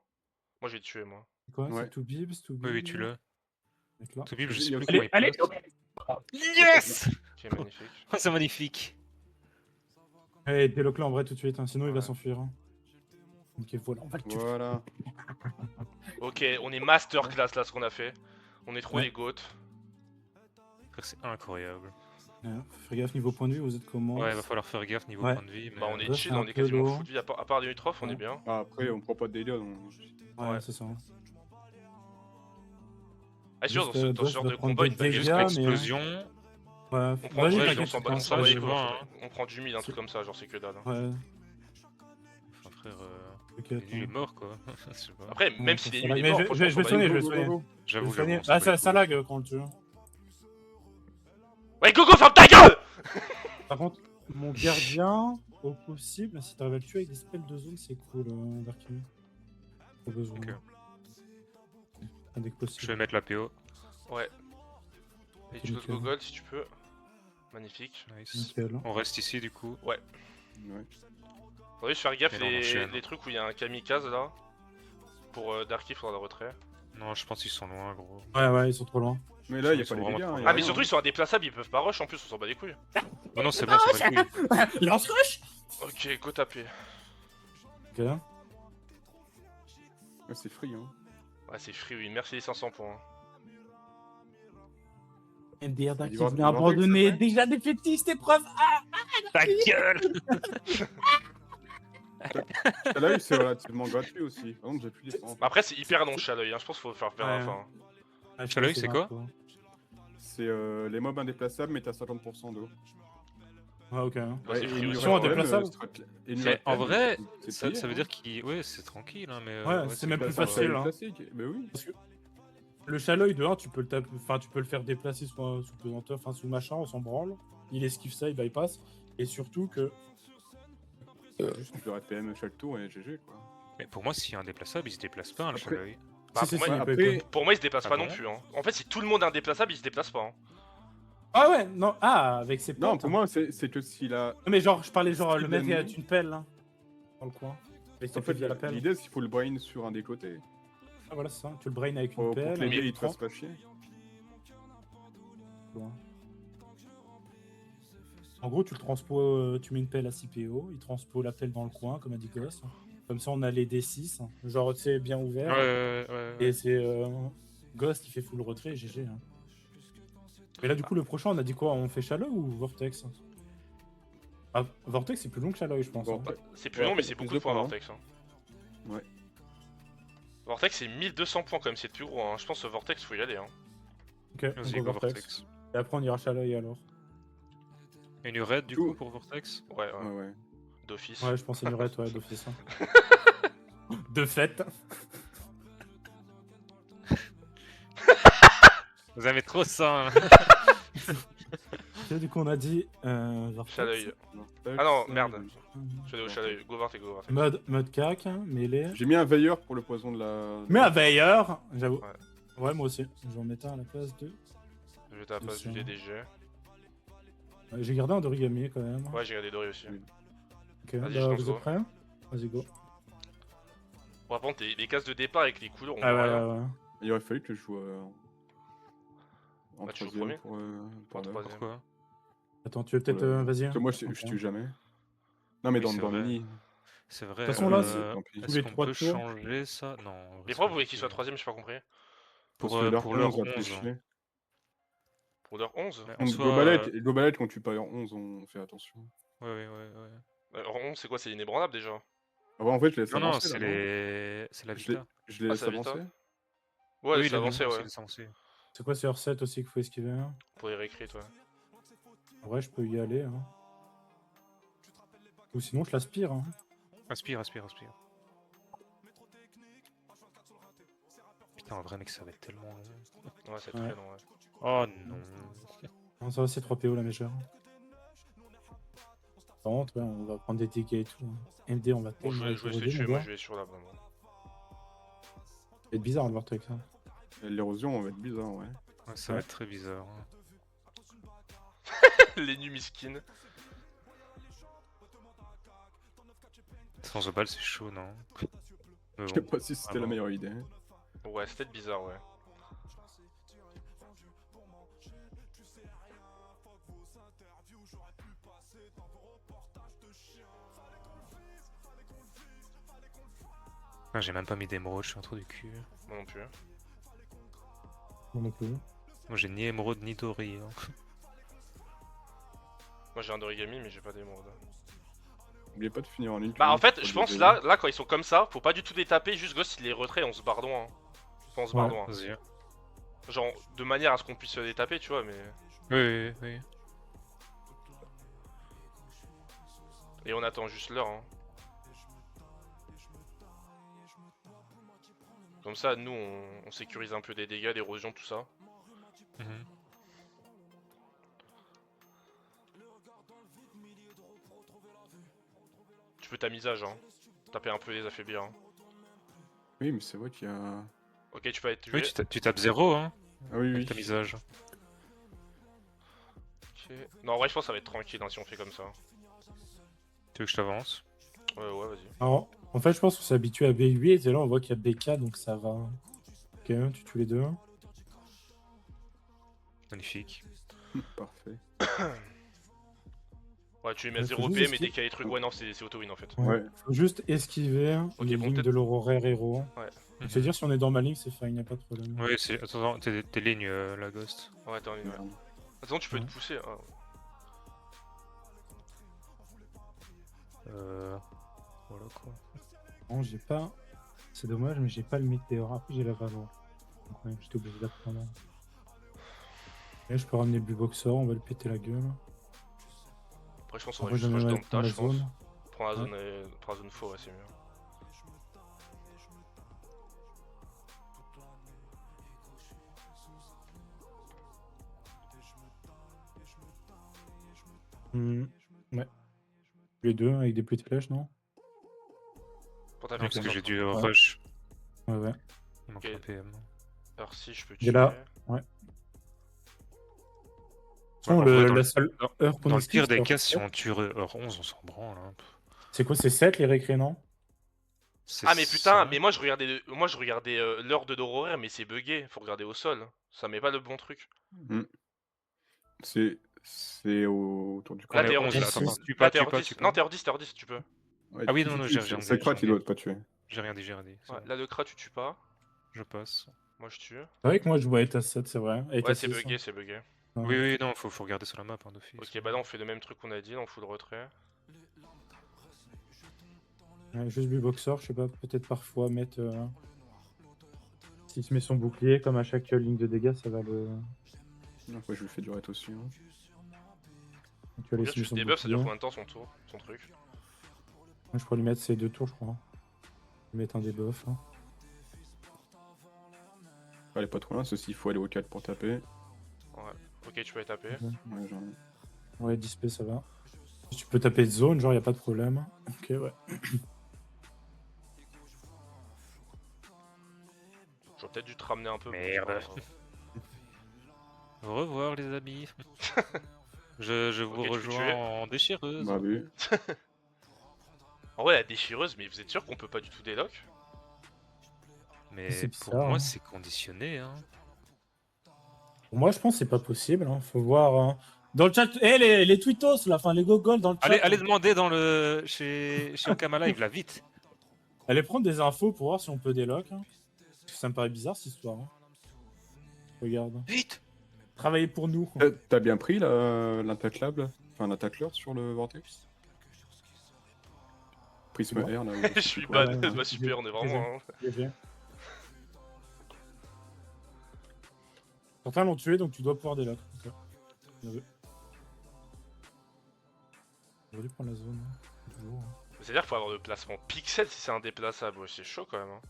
Moi, je vais te tuer, moi. C'est quoi? Ouais. C'est tout bibs, tout Oui, bibs. oui, tu l'as. Mec, là. Toubib, je Il y sais a plus aussi- comment il Allez, place. Yes! Ok, magnifique. Oh, c'est magnifique. Allez, déloque là en vrai tout de suite, hein, sinon il va Ouais. s'enfuir. Hein. Ok, voilà, on va le tuer. Voilà. Ok, on est masterclass là, ce qu'on a fait. On est trop Ouais. les goats. Frère, c'est incroyable. Ouais, fais gaffe niveau point de vue, vous êtes comment? Ouais, va falloir faire gaffe niveau Ouais. point de vie. Mais... Bah, on est Ouais, chill, c'est un on est peu quasiment lourd. full vie. À part des Utrof, on Ouais. est bien. Ah, après, on prend pas de dégâts. Donc... Ouais, Ouais. c'est ça. Ah, sûr, Juste, dans ce Boss genre va de prendre combat, des une baguette, dégâts, Juste mais- explosion. Ouais, on prend vas-y, ouais, t'inquiète, on tu s'en prends bat ça, va, vas-y. je vois, hein. on prend du 1000, un truc comme ça, genre c'est que dalle. Ouais, Enfin, frère, t'inquiète. il est hein. mort quoi. Je sais pas. Après, Ouais, même ça, s'il est ça nul, il lag. est mort, Mais franchement, je vais on s'en soigner, bat je les vais couilles. soigner. J'avoue, Je vais soigner. j'avoue. Ah, ça lag quand on le tue. Ouais, Gogo, ferme ta gueule! Par contre, mon gardien, au possible, si t'arrives à le tuer avec des spells de zone, c'est cool, Darkin. Pas besoin. Ok. Ah, dès que Je possible. vais mettre la PO. Ouais. Et tu nickel. doses Gogol si tu peux. Magnifique. Nice. Nickel. On reste ici du coup. Ouais. Faudrait juste faire gaffe Et là, on enchaîne. les trucs où il y a un kamikaze là. Pour Darky, faudra le retrait. Non, je pense qu'ils sont loin, gros. Ouais, ils sont trop loin. Mais là, il y a Ils sont pas les vraiment dégâts. trop hein, y loin. a Ah, mais rien, surtout, ils sont indéplaçables, ils peuvent pas rush en plus, on s'en bat les couilles. Oh non, c'est bon, ça va le couille. Lance-rush. Ok, go taper. Ok. Ouais, c'est free, hein. Ouais, c'est free, oui. Merci les 500 points. MDR Il qui va- voulait il va abandonner avec ça, déjà défaitiste épreuve. Ah, Ta gueule! Là, c'est relativement gratuit aussi. Par contre, j'ai plus les 100. Après, c'est hyper non à l'œil, hein. Je pense qu'il faut faire à la Ouais. fin. ah, Chaleuil, c'est quoi? C'est les mobs indéplaçables, mais t'as 50% d'eau. Ouais, ok. Bah, c'est free Ils aussi. sont indéplaçables. Mais en vrai, ça veut dire qu'il. Ouais, c'est tranquille, hein, mais. Ouais, c'est même plus ça, facile. c'est Hein. classique. Bah oui. Le chaleuil de 1, tu peux le taper, enfin tu peux le faire déplacer sous pesanteur, enfin sous machin, on s'en branle. Il esquive ça, il bypass. Et surtout que. Juste le RPM chaque tour et GG quoi. Mais pour moi, s'il y a un déplaçable, il se déplace pas, hein, le Après- Chaleuil. Bah, Si, pour, si, moi, il peut, après- il peut. pour moi, il se déplace Ah pas bon non plus. Hein. En fait, si tout le monde est indéplaçable, il se déplace pas. Hein. Ah ouais, non, ah, avec ses Non, potes. pour moi, c'est que s'il a. Non, mais genre, je parlais genre, Style le mec d'ennemi. a une pelle, là. Dans le coin. Et En fait, via la pelle. l'idée, c'est qu'il faut le brain sur un des côtés. Ah voilà, c'est ça. Tu le brain avec une Pour pelle. que les et gars, tu ils te fassent prends. pas chier. En gros, tu le transpo, tu mets une pelle à 6 PO, il transpo la pelle dans le coin, comme a dit Ghost. Comme ça, on a les D6. Genre, tu sais, bien ouvert. Ouais. Et c'est Ghost, il fait full retrait et GG. Hein. Mais là, du coup, le prochain, on a dit quoi? On fait Chaleuil ou Vortex? Ah, Vortex, c'est plus long que Chaleuil, je pense. Bon, hein. C'est plus Ouais, long, mais c'est c'est plus beaucoup de de points, points, hein. Vortex. Hein. Ouais. Vortex, c'est 1200 points quand même, c'est le plus gros. Hein. Je pense que Vortex, faut y aller. Hein. Ok, on Vas-y, go go Vortex. Vortex. Et après, on ira Chaleuil alors. Et une raid du Tout. coup pour Vortex? Ouais, Ouais. d'office. Ouais, je pense à une raid, ouais, d'office. hein. De fait. Vous avez trop ça, hein. Ok, du coup, on a dit Vortex. Chaleuil. Vortex, Ah non, merde. euh, Chaleuil, Chaleuil. Go Vortex, go Vortex. Mode cac, hein, mêlée. J'ai mis un veilleur pour le poison de la. Mais un veilleur, j'avoue. Ouais. Ouais, moi aussi. Je vais en mettre un à la place de. Je vais à la place du ça. DDG. J'ai gardé un d'origami quand même. Ouais, j'ai regardé Dory aussi. Oui. Ok, Vas-y, bah, je lance vous go. êtes prêts? Vas-y, go. Par contre, les cases de départ avec les couleurs, on Ah voit ouais, rien. ouais, ouais. Il aurait fallu que je joue en Bah, tu joues troisième premier pour En troisième. Pourquoi? Attends, tu veux peut-être. Ouais. Vas-y. Parce que moi, je Ok. tue jamais. Non, mais Oui, c'est dans le vrai. mini. C'est vrai. De toute façon, là, tant pis. tous Est-ce les qu'on 3 peut tours. changer ça? Non. Mais pourquoi vous voulez qu'il soit troisième, j'ai pas compris. Pour, Parce que pour l'heure 11, on va 11. tricher. Pour l'heure 11 Mais en Donc, soi, Globalette, quand tu pars en 11, on fait attention. Ouais. L'heure 11, c'est quoi? C'est inébranlable déjà. Ah bah, en fait, je laisse Non, non, avancer. c'est là, non les. C'est la Je l'ai- Vita. Je les Ah, laisse c'est la Vita. avancer. Ouais, Oui, c'est avancé, ouais. c'est avancé. C'est quoi, c'est Heurset aussi qu'il faut esquiver? Hein. Pour les réécrits, ouais. En vrai, je peux y aller. Hein. Ou sinon, je l'aspire. Hein. Aspire. Putain, en vrai, mec, ça va être tellement long. Ouais, c'est Ouais. très long, ouais. Oh non. Non, ça va, c'est 3 PO la majeure. Par contre, ouais, on va prendre des dégâts et tout. hein. MD, on va Bon, je tellement vais jouer être ce rodé, tuer, mon moi gars. je vais sur la vraiment. être bizarre le Vortex. Hein. L'érosion, on va être bizarre, ouais. Ouais, ça va être très bizarre. Hein. Les nus miskin. Sans balle, c'est chaud, non? Mais Je sais bon. pas si c'était la bon. meilleure idée. Ouais, c'était bizarre, ouais. Ah, j'ai même pas mis d'émeraude, je suis un trou du cul. Moi non plus. Moi non plus. Moi j'ai ni émeraude ni doré. Hein. Moi j'ai un d'origami, mais j'ai pas d'émeraude. N'oubliez pas de finir en une. Bah en fait, pour je le pense deuxième. là quand ils sont comme ça, faut pas du tout les taper, juste Ghost il les retrait, on se barre loin. Hein. Enfin, on se barre Ouais. loin. Vas-y. Genre, de manière à ce qu'on puisse les taper, tu vois, mais... Oui, oui, oui. Et on attend juste l'heure, hein. Comme ça, nous, on sécurise un peu des dégâts, d'érosion, tout ça. Mhm. Tu peux ta misage, hein. Taper un peu les affaiblir. Hein. Oui, mais c'est vrai qu'il y a. Ok, tu peux être tué. Oui, tu tapes 0 hein, Ah oui, avec oui. ta misage. Ok. Non, en vrai, je pense que ça va être tranquille hein, si on fait comme ça. Tu veux que je t'avance? Ouais, vas-y. Alors, en fait, je pense qu'on s'est habitué à B8 et là on voit qu'il y a BK donc ça va. Ok, tu tues les deux. Magnifique. Parfait. Ouais, tu les mets à Ouais, 0 faut PM juste et dès qu'il y a des trucs. Ouais, non, c'est auto-win en fait. Ouais. Faut juste esquiver Ok, les bon, lignes peut-être- de l'Aurorère héros. Ouais. Donc, c'est-à-dire si on est dans ma ligne, c'est fine, y a pas de problème. Oui, c'est. Attends, tes lignes, la ghost. Ouais, t'as envie, ouais. Merde. Attends, tu peux Ouais. te pousser. Ah. Voilà quoi. Non, j'ai pas. C'est dommage, mais j'ai pas le météore. Après, j'ai la valeur. Donc, ouais, j'étais obligé d'apprendre. Et je peux ramener le Buboxer, on va le péter la gueule. Après, je pense qu'on va Après, juste je rush vais dans le mettre tas, la je pense. zone. Prends la Ouais. zone, prends la zone faux, ouais, c'est mieux. Ouais. Les deux avec des pluies de flèches, non? Pour taper Non, parce avec que le j'ai centre. dû Ouais. rush. Ouais, ouais. Il manque Ok. un PM. Alors si je peux Il est tuer. là. Ouais. Ouais, en le, vrai, dans la le- seule heure qu'on Dans le esquive, pire des c'est cas, heure si 7. on tue heure 11, on s'en branle. Hein. C'est quoi, c'est 7 les récrés, non? C'est Ah mais putain, ça. mais moi je regardais l'heure de Dororer, mais c'est bugué, faut regarder au sol. Ça met pas le bon truc. C'est autour du Là On est t'es 11 hors là, 10. attends, Là, tue Là pas, t'es tue hors pas, 10. tue Non pas. t'es hors 10, tu peux. Ouais, Ah oui, si non, tu non, tues, j'ai c'est rien dit, Krat, j'ai il rien doit pas tuer. J'ai rien dit, j'ai rien dit. c'est Ouais, bon. là le Krat tu pas. Je passe. Moi je tue. C'est vrai que moi je vois être à 7, c'est vrai. Et Ouais à c'est 6, bugué, hein. c'est bugué. Ouais. Oui, oui, non, faut regarder sur la map, hein, d'office. Ok bah là on fait le même truc qu'on a dit, on fout le retrait. Ouais, juste Buboxer, je sais pas, peut-être parfois mettre. S'il se met son bouclier, comme à chaque ligne de dégâts, ça va le. Après, je lui fais du raid aussi. Hein. Tu vas Au pire laisser tu son débuff, ça dure bouclier. combien de temps son tour, son truc. Moi, je pourrais lui mettre ses 2 tours, je crois. Lui mettre un debuff. Hein. Elle est pas trop loin, ceci, il faut aller au 4 pour taper. Ouais. Ok tu peux les taper. Ouais, genre... Ouais, 10p, ça va. Si tu peux taper de zone, genre, y a pas de problème. Ok, ouais. J'aurais peut-être dû te ramener un peu. Merde. Au revoir les amis. je vous Ok, tu peux rejoins tuer. en déchireuse. Bah oui. En vrai la déchireuse, mais vous êtes sûr qu'on peut pas du tout déloc? Mais C'est pour bizarre, moi, hein. c'est conditionné. Hein. Pour moi, je pense que c'est pas possible. Hein. Faut voir. Hein. Dans le chat, les tweetos, là, enfin les gogols dans le chat. Allez demander dans le chez Okama Live là, vite. Allez prendre des infos pour voir si on peut déloc. Hein. Parce que ça me paraît bizarre cette histoire. Hein. Regarde. Vite. Travaillez pour nous. T'as bien pris l'intaclable, enfin l'attacleur sur le Vortex? Prisme C'est R là. Je suis quoi. bad, Ouais, bah super, on est vraiment. Hein. GG. Certains l'ont tué, donc tu dois pouvoir déloc. Ok. Bien vu. J'aurais dû prendre la zone. Hein. Toujours. Hein. C'est-à-dire qu'il faut avoir le placement pixel si c'est indéplaçable, ouais, c'est chaud quand même. Hein.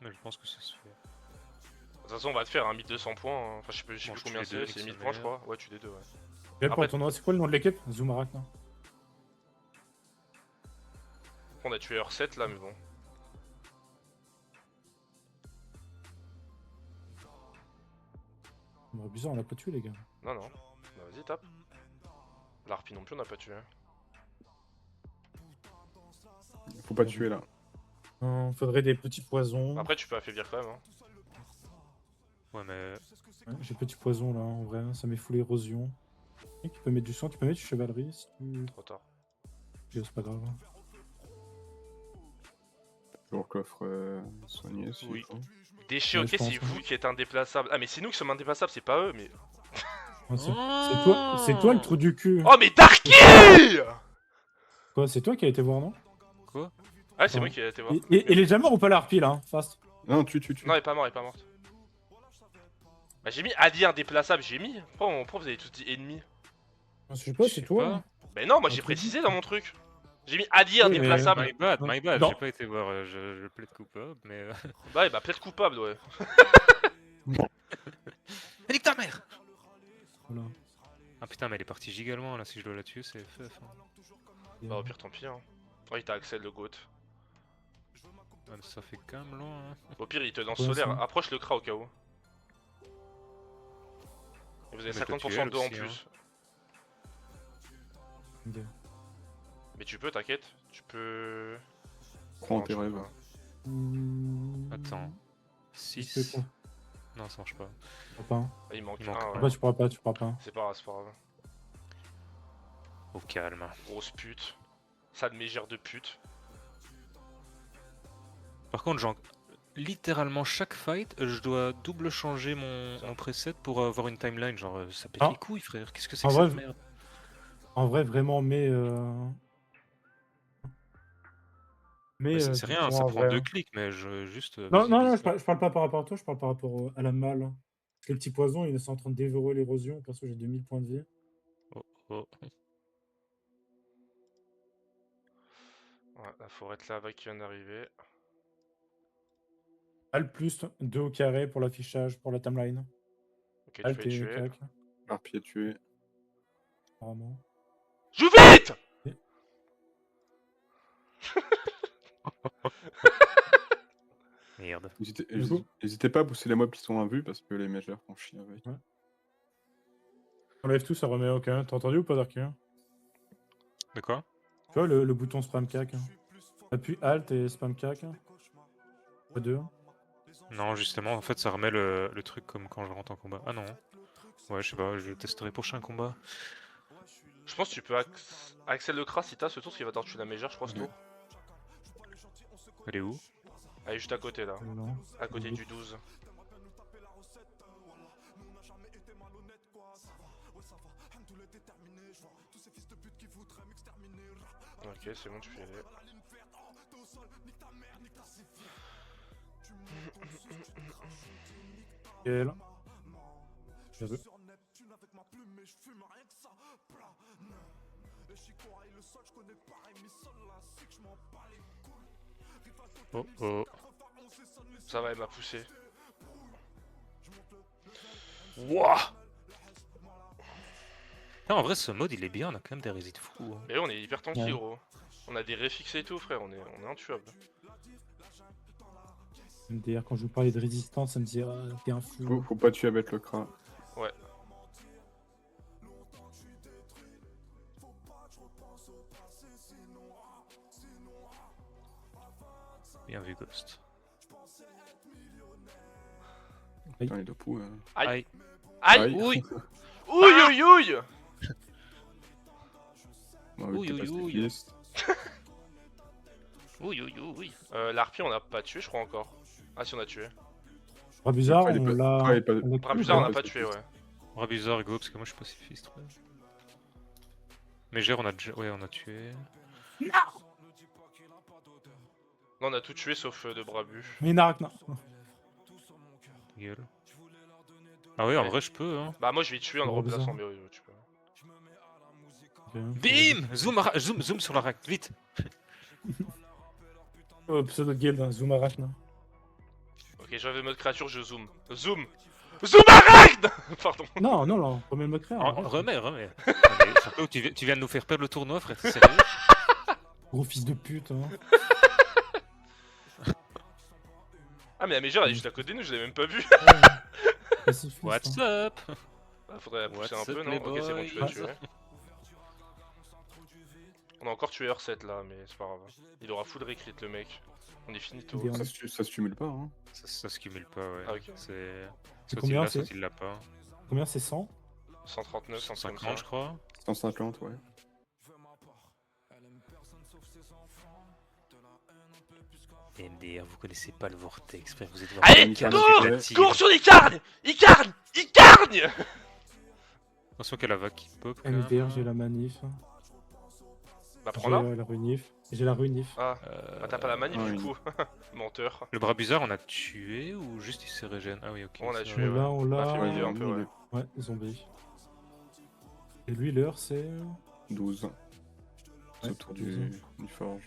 Mais je pense que ça se fait. De toute façon, on va te faire un 1200 points. Hein. Enfin, je sais plus Bon, je combien tue les c'est, deux, c'est 1000 XMR. points, je crois. Ouais, tu les deux, ouais. Quel Après- point tournoi, c'est quoi le nom de l'équipe? Zoomarak, non? On a tué Heure 7 là, mais bon. Bizarre, on l'a pas tué, les gars. Non, non. Bah, vas-y, tape. L'harpie non plus, on n'a pas tué. Faut pas tuer là. Faudrait des petits poisons. Après, tu peux affaiblir quand même. Hein. Ouais, mais. Ouais, j'ai petits poisons là, en vrai, ça met full érosion. Tu peux mettre du sang, tu peux mettre du chevalerie si tu. Trop tard. C'est pas grave. Toujours coffre soigné. Si Oui. Déchet, Ouais, ok, je pense, c'est vous qui êtes indéplaçable. Ah, mais c'est nous qui sommes indéplaçables, c'est pas eux, mais. Ouais, c'est toi le trou du cul. Oh, mais Darky! Quoi, c'est toi qui as été voir, non? Quoi? Ah, c'est Ouais. moi qui ai été voir. Et il est déjà mort ou pas la harpie là, hein, fast? Non, tu. Non, elle est pas morte, elle est pas morte. Bah, j'ai mis Adi indéplaçable, j'ai mis. Pourquoi vous avez tous dit ennemi? Je sais pas, Je c'est sais toi. pas. hein. Bah, non, moi Un j'ai truc. précisé dans mon truc. J'ai mis Adi Oui, indéplaçable. My bad, Non. j'ai pas été voir, je plaide coupable, mais. Bah, ouais, bah, peut-être coupable, ouais. Nique ta mère! Voilà. Ah putain, mais elle est partie giga loin là, si je dois la tuer, c'est FF. Hein. Bah, au pire, tant pis. Hein. Oh, il t'a Axel le goat. Ouais, mais ça fait quand même loin. Hein. Au pire, il te lance Ouais, solaire. ça. Approche le cra au cas où. Et vous avez Mais le 50% duel d'eau en aussi, plus. Ok. Mais tu peux, t'inquiète. Tu peux. Crois en Non, tes je peux rêves. pas. Attends. Tu 6. quoi? Non, ça marche pas. Tu peux pas, hein. Ah, il manque Il manque un. un. Ouais. Bah, tu pourras pas, tu pourras pas. C'est pas grave, c'est pas grave. Au calme. Grosse pute. Ça de mégère de pute. Par contre, genre, littéralement chaque fight, je dois double changer mon preset pour avoir une timeline. Genre, ça pète Ah. les couilles, frère. Qu'est-ce que c'est En que vrai, cette merde? En vrai, vraiment, mais. Bah, c'est tu rien, pourras ça en prend vrai, 2 hein. clics, mais je juste. Non, vas-y, non, non, vise. je parle pas par rapport à toi, je parle par rapport à la malle. Parce que les petits poisons, ils sont en train de dévorer l'érosion. Perso, j'ai 2000 points de vie. Oh, oh. Ouais, là, faut être là avec qui vient d'arriver. Alt plus 2 au carré pour l'affichage, pour la timeline. Ok, tu Alt peux les et tuer. cac, Harpie est tué. apparemment. Joue vite! Merde. Du coup N'hésitez pas à pousser les mobs qui sont invus parce que les mageurs font chier avec. On lève tout, ça remet OK. T'as entendu ou pas, Darky? De quoi? Tu vois le bouton spam cac. Appuie Alt et spam cac. Pas deux. Non, justement, en fait, ça remet le truc comme quand je rentre en combat. Ah non. Ouais, je sais pas, je testerai prochain combat. Je pense que tu peux Axel le cra si t'as ce tour, parce qu'il va t'en tuer la mégère, je crois, ce tour. Elle est où? Elle est juste à côté là. Non. À côté du 12. Ok, c'est bon, tu peux y aller. Nickel. Bien vu. Oh oh. Ça va, elle m'a poussé. Wouah! Non, en vrai, ce mode il est bien, on a quand même des résits de fou. Hein. Mais on est hyper tanky, Ouais. gros. On a des réfixes et tout, frère, on est intuable. MDR, quand je vous parlais de résistance, ça me dit t'es un fou. Faut pas tuer avec le cra. Ouais. Bien vu, Ghost. Putain, les deux poux. Aïe! Aïe. Aïe! Ouille. Ouille ouille ouille! Bon, avec Oui, tes oui, oui. pacifistes. Oui, oui, oui, oui. L'harpie, on n'a pas tué, je crois encore. Ah, si, on a tué. Pas bizarre, Ouais, il est on pas- l'a. ouais, il est pas- on l'a Bras tué, bizarre, on quoi. n'a pas tué, ouais. Bras bizarre, go, parce que moi je suis pacifiste. Ouais. Mégère, on a déjà. Ouais, on a tué. Non, on a tout tué sauf de Brabu. Mais Narak, non. Gueule. Ah ouais, en Ouais. vrai, je peux. Hein. Bah, moi, je vais tuer en le Bras replaçant, bizarre. mais oui, tu peux. Ok. Bim zoom sur la rack, vite. Oh, pseudo guild, hein, zoom arachne. Ok, j'avais mode créature, je zoom. Zoom! Zoom arachne! Pardon. Non, non, non, remets le mot créa. Remets. Non, mais surtout, tu viens de nous faire perdre le tournoi, frère, c'est sérieux? Gros fils de pute. Hein. Ah, mais la mégère, elle est juste à côté de nous, je l'ai même pas vu. Pacifiste, What's hein. up? Bah, faudrait pousser un What's peu, up, non? les Ok, c'est bon, boys? tu l'as tué. On a encore tué R7 là, mais c'est pas grave. Il aura full recrit le mec. On est finito. Bien. Ça se cumule pas, hein. Ça se cumule pas, ouais. Ah, ok. C'est. C'est Soit combien, il l'a, soit c'est il l'a pas. Combien c'est 100? 139, 150 150, je crois. 150, ouais. MDR, vous connaissez pas le Vortex, frère, vous êtes Allez, vraiment cours de la tigre. Cours sur Icarne! Icarne! Icarne! Attention qu'elle a la vague qui pop. là. MDR, j'ai la manif. Bah J'ai prends-la. la runif. J'ai la runif. Ah, Euh, bah t'as pas la manip ouais, du coup. Menteur. Le bras bizarre, on a tué ou juste il se régène? Ah oui, ok. On l'a ça tué, va. On l'a, on On a fait l'a. milieu un peu, ouais. Ouais, zombie. Et lui, l'heure, c'est. 12. C'est Ouais, autour 12. du forge.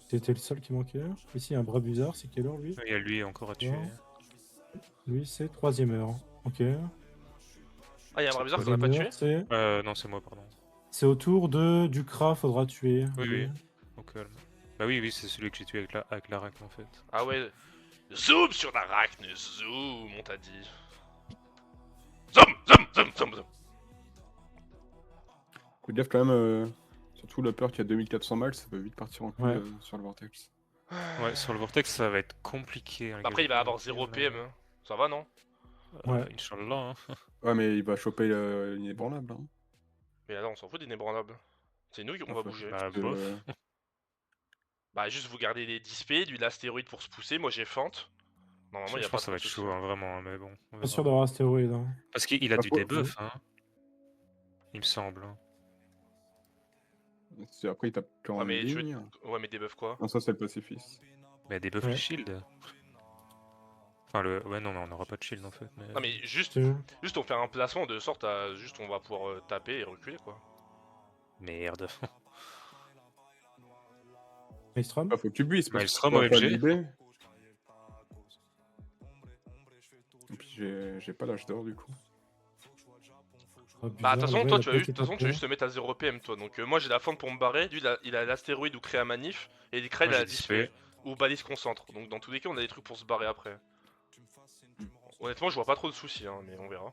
C'était le seul qui manquait. Ici, il y a un bras bizarre, c'est quelle heure lui? Il y a lui encore à tuer. Ouais. Lui, c'est 3ème heure. Ok. Ah, y'a un bras bizarre qu'on a pas 3ème tué? heure, c'est. Non, c'est moi, pardon. C'est autour de du Kra, faudra tuer. Oui, oui. Au calme. Bah oui, c'est celui que j'ai tué avec la rack en fait. Ah ouais. Zoom sur l'arachne, zoom, on t'a dit. Zoom, zoom, zoom, zoom, zoom. Faut gaffe quand même, surtout la peur qu'il y a 2400 mal, ça peut vite partir en couille Ouais. sur le vortex. Ouais, sur le Vortex, ça va être compliqué. hein, les Bah, après, gars. il va avoir 0 PM. Hein. Ça va, non? Ouais. Inch'Allah. Hein. Ouais, mais il va choper l'inébranlable. Hein. Mais là, on s'en fout d'inébranlable. C'est nous qui on va Enfin, bouger. Bah, que, bof. Bah, juste vous gardez les 10 P, lui l'astéroïde pour se pousser. Moi, j'ai Fente. Normalement, il y Je a pas pense que ça va trop être de chaud, soucis. hein, vraiment, hein, mais bon. on Pas verra. sûr d'avoir astéroïde. Hein. Parce qu'il a Bah, du faut- debuff, hein. Il me semble. hein. Après, il tape quand Ah, mais tu veux. ligne. Ouais, mais debuff quoi? Non, ça, c'est le pacifiste. Mais des buffs Ouais. les shield. Enfin, ouais, non, mais on n'aura pas de shield en fait. Mais... Non, mais juste on fait un placement de sorte à. Juste, on va pouvoir taper et reculer quoi. Merde. Maelstrom. Ah, faut que tu buisses. parce que Maelstrom, tu pourras pas OMG. libérer. Et puis, j'ai pas l'âge d'or du coup. Bah, de toute façon, toi, tu vas juste te mettre à 0 PM, toi. Donc, moi, j'ai la fente pour me barrer. Lui, il a l'astéroïde ou créer un manif. Et il crée Moi, la j'ai 10 dispé. ou balise concentre. Donc, dans tous les cas, on a des trucs pour se barrer après. Honnêtement, je vois pas trop de soucis, hein, mais on verra.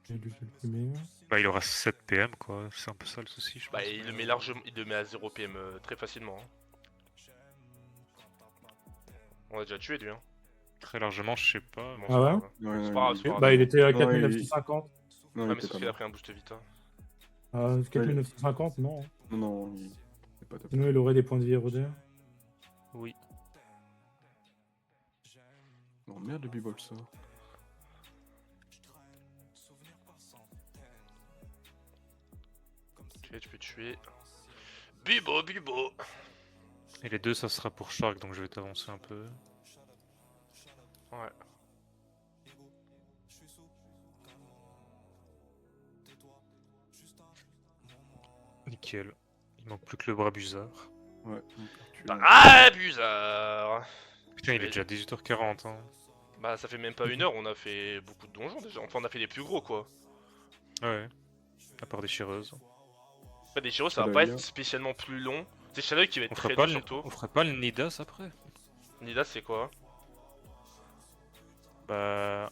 J'ai lu le premier. Bah, il aura 7 PM quoi. C'est un peu ça le souci, je pense. Bah, il le met largement, il le met à 0 PM très facilement. Hein. On a déjà tué lui, hein. Très largement, je sais pas. Bon, Ah ouais? Ouais, C'est pas grave, c'est pas grave. Bah, il était à Non, 4950. Non, Ah, il mais était sauf pas qu'il a mal. pris un boost vite. Hein. 4950, non. Non, non, il est pas top. Sinon, il aurait des points de vie érodés. Oui. Non, merde, le b-ball ça. Ok, tu peux tuer. Bibo, Bibo. Et les deux, ça sera pour Shark, donc je vais t'avancer un peu. Ouais. Nickel. Il manque plus que le bras bizarre. Ouais. Ah, bizarre. Putain, il est déjà 18h40. Hein. Bah, ça fait même pas une heure, on a fait beaucoup de donjons déjà. Enfin, on a fait les plus gros quoi. Ouais. À part des chireuses. Après, des Chiro, ça va Shadow pas Healer. être spécialement plus long. C'est Shadow qui va être On très ferait, pas dur le... surtout. on ferait pas le Nidas après? Nida, c'est quoi? Bah.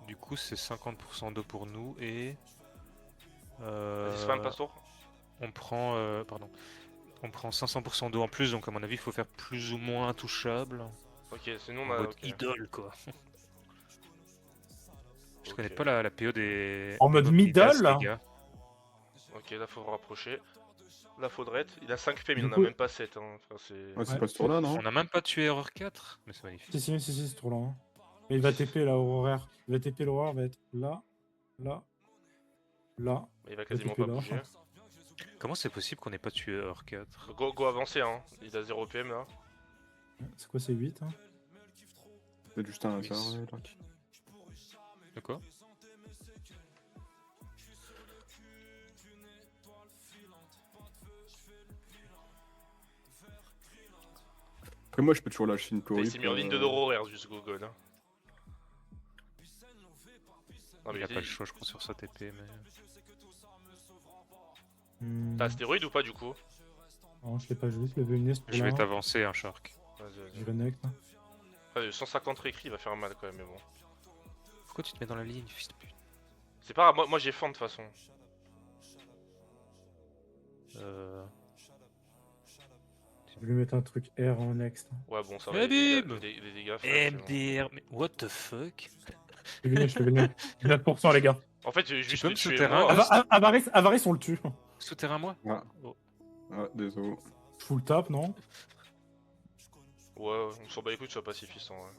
Du coup, c'est 50% d'eau pour nous et. Vas-y, spam, Pastor. On prend. Pardon. On prend 500% d'eau en plus, donc à mon avis, il faut faire plus ou moins intouchable. Ok, sinon on En a. mode Ok, idole, quoi. Je Ok. connais pas la PO des. En mode des Nidas, middle, là les gars. Ok, là faut rapprocher. Là faudrait. Il a 5 P, mais il Du en a coup- même pas 7. Hein. Enfin, c'est. Ouais, c'est Ouais. pas ce tour-là, non? On a même pas tué Error 4, mais c'est magnifique. Si, c'est trop lent. Mais il va TP là, au horaire. Il va TP l'horaire, va être là, là, là. Il va quasiment TP pas là. bouger. Comment c'est possible qu'on ait pas tué Error 4? Go avancer, hein. Il a 0 PM là. C'est quoi, c'est 8 hein? C'est juste un Oui, hasard, c'est- ouais, Drake. De quoi? Après, moi, je peux toujours lâcher une Il chlorie. s'est mis en ligne de l'horaire juste Gogon. Hein. Non, mais Il a pas le choix, je crois, sur sa TP, mais. T'as astéroïde ou pas du coup? Non, je l'ai pas joué, je l'ai vu une nest. Je vais t'avancer, un Shark. Vas-y, Je vas-y. connecte. Après, 150 réécrits, il va faire mal quand même, mais bon. Pourquoi tu te mets dans la ligne, fils de pute? C'est pas grave, moi j'ai forme de toute façon. Je vais lui mettre un truc R en next. Ouais, bon, ça va. Eh bim Les dégâts, frère, c'est bon. MDR, mais what the fuck? Je vais le mettre. 9%, les gars. En fait, j'ai Tu juste peux le me tuer souterrain, moi. Ghost Avarice, on le tue. Souterrain moi? Ah. Oh. Ah, désolé. Full tap, non? Ouais, on s'en bat les couilles de soit pacifiste en vrai.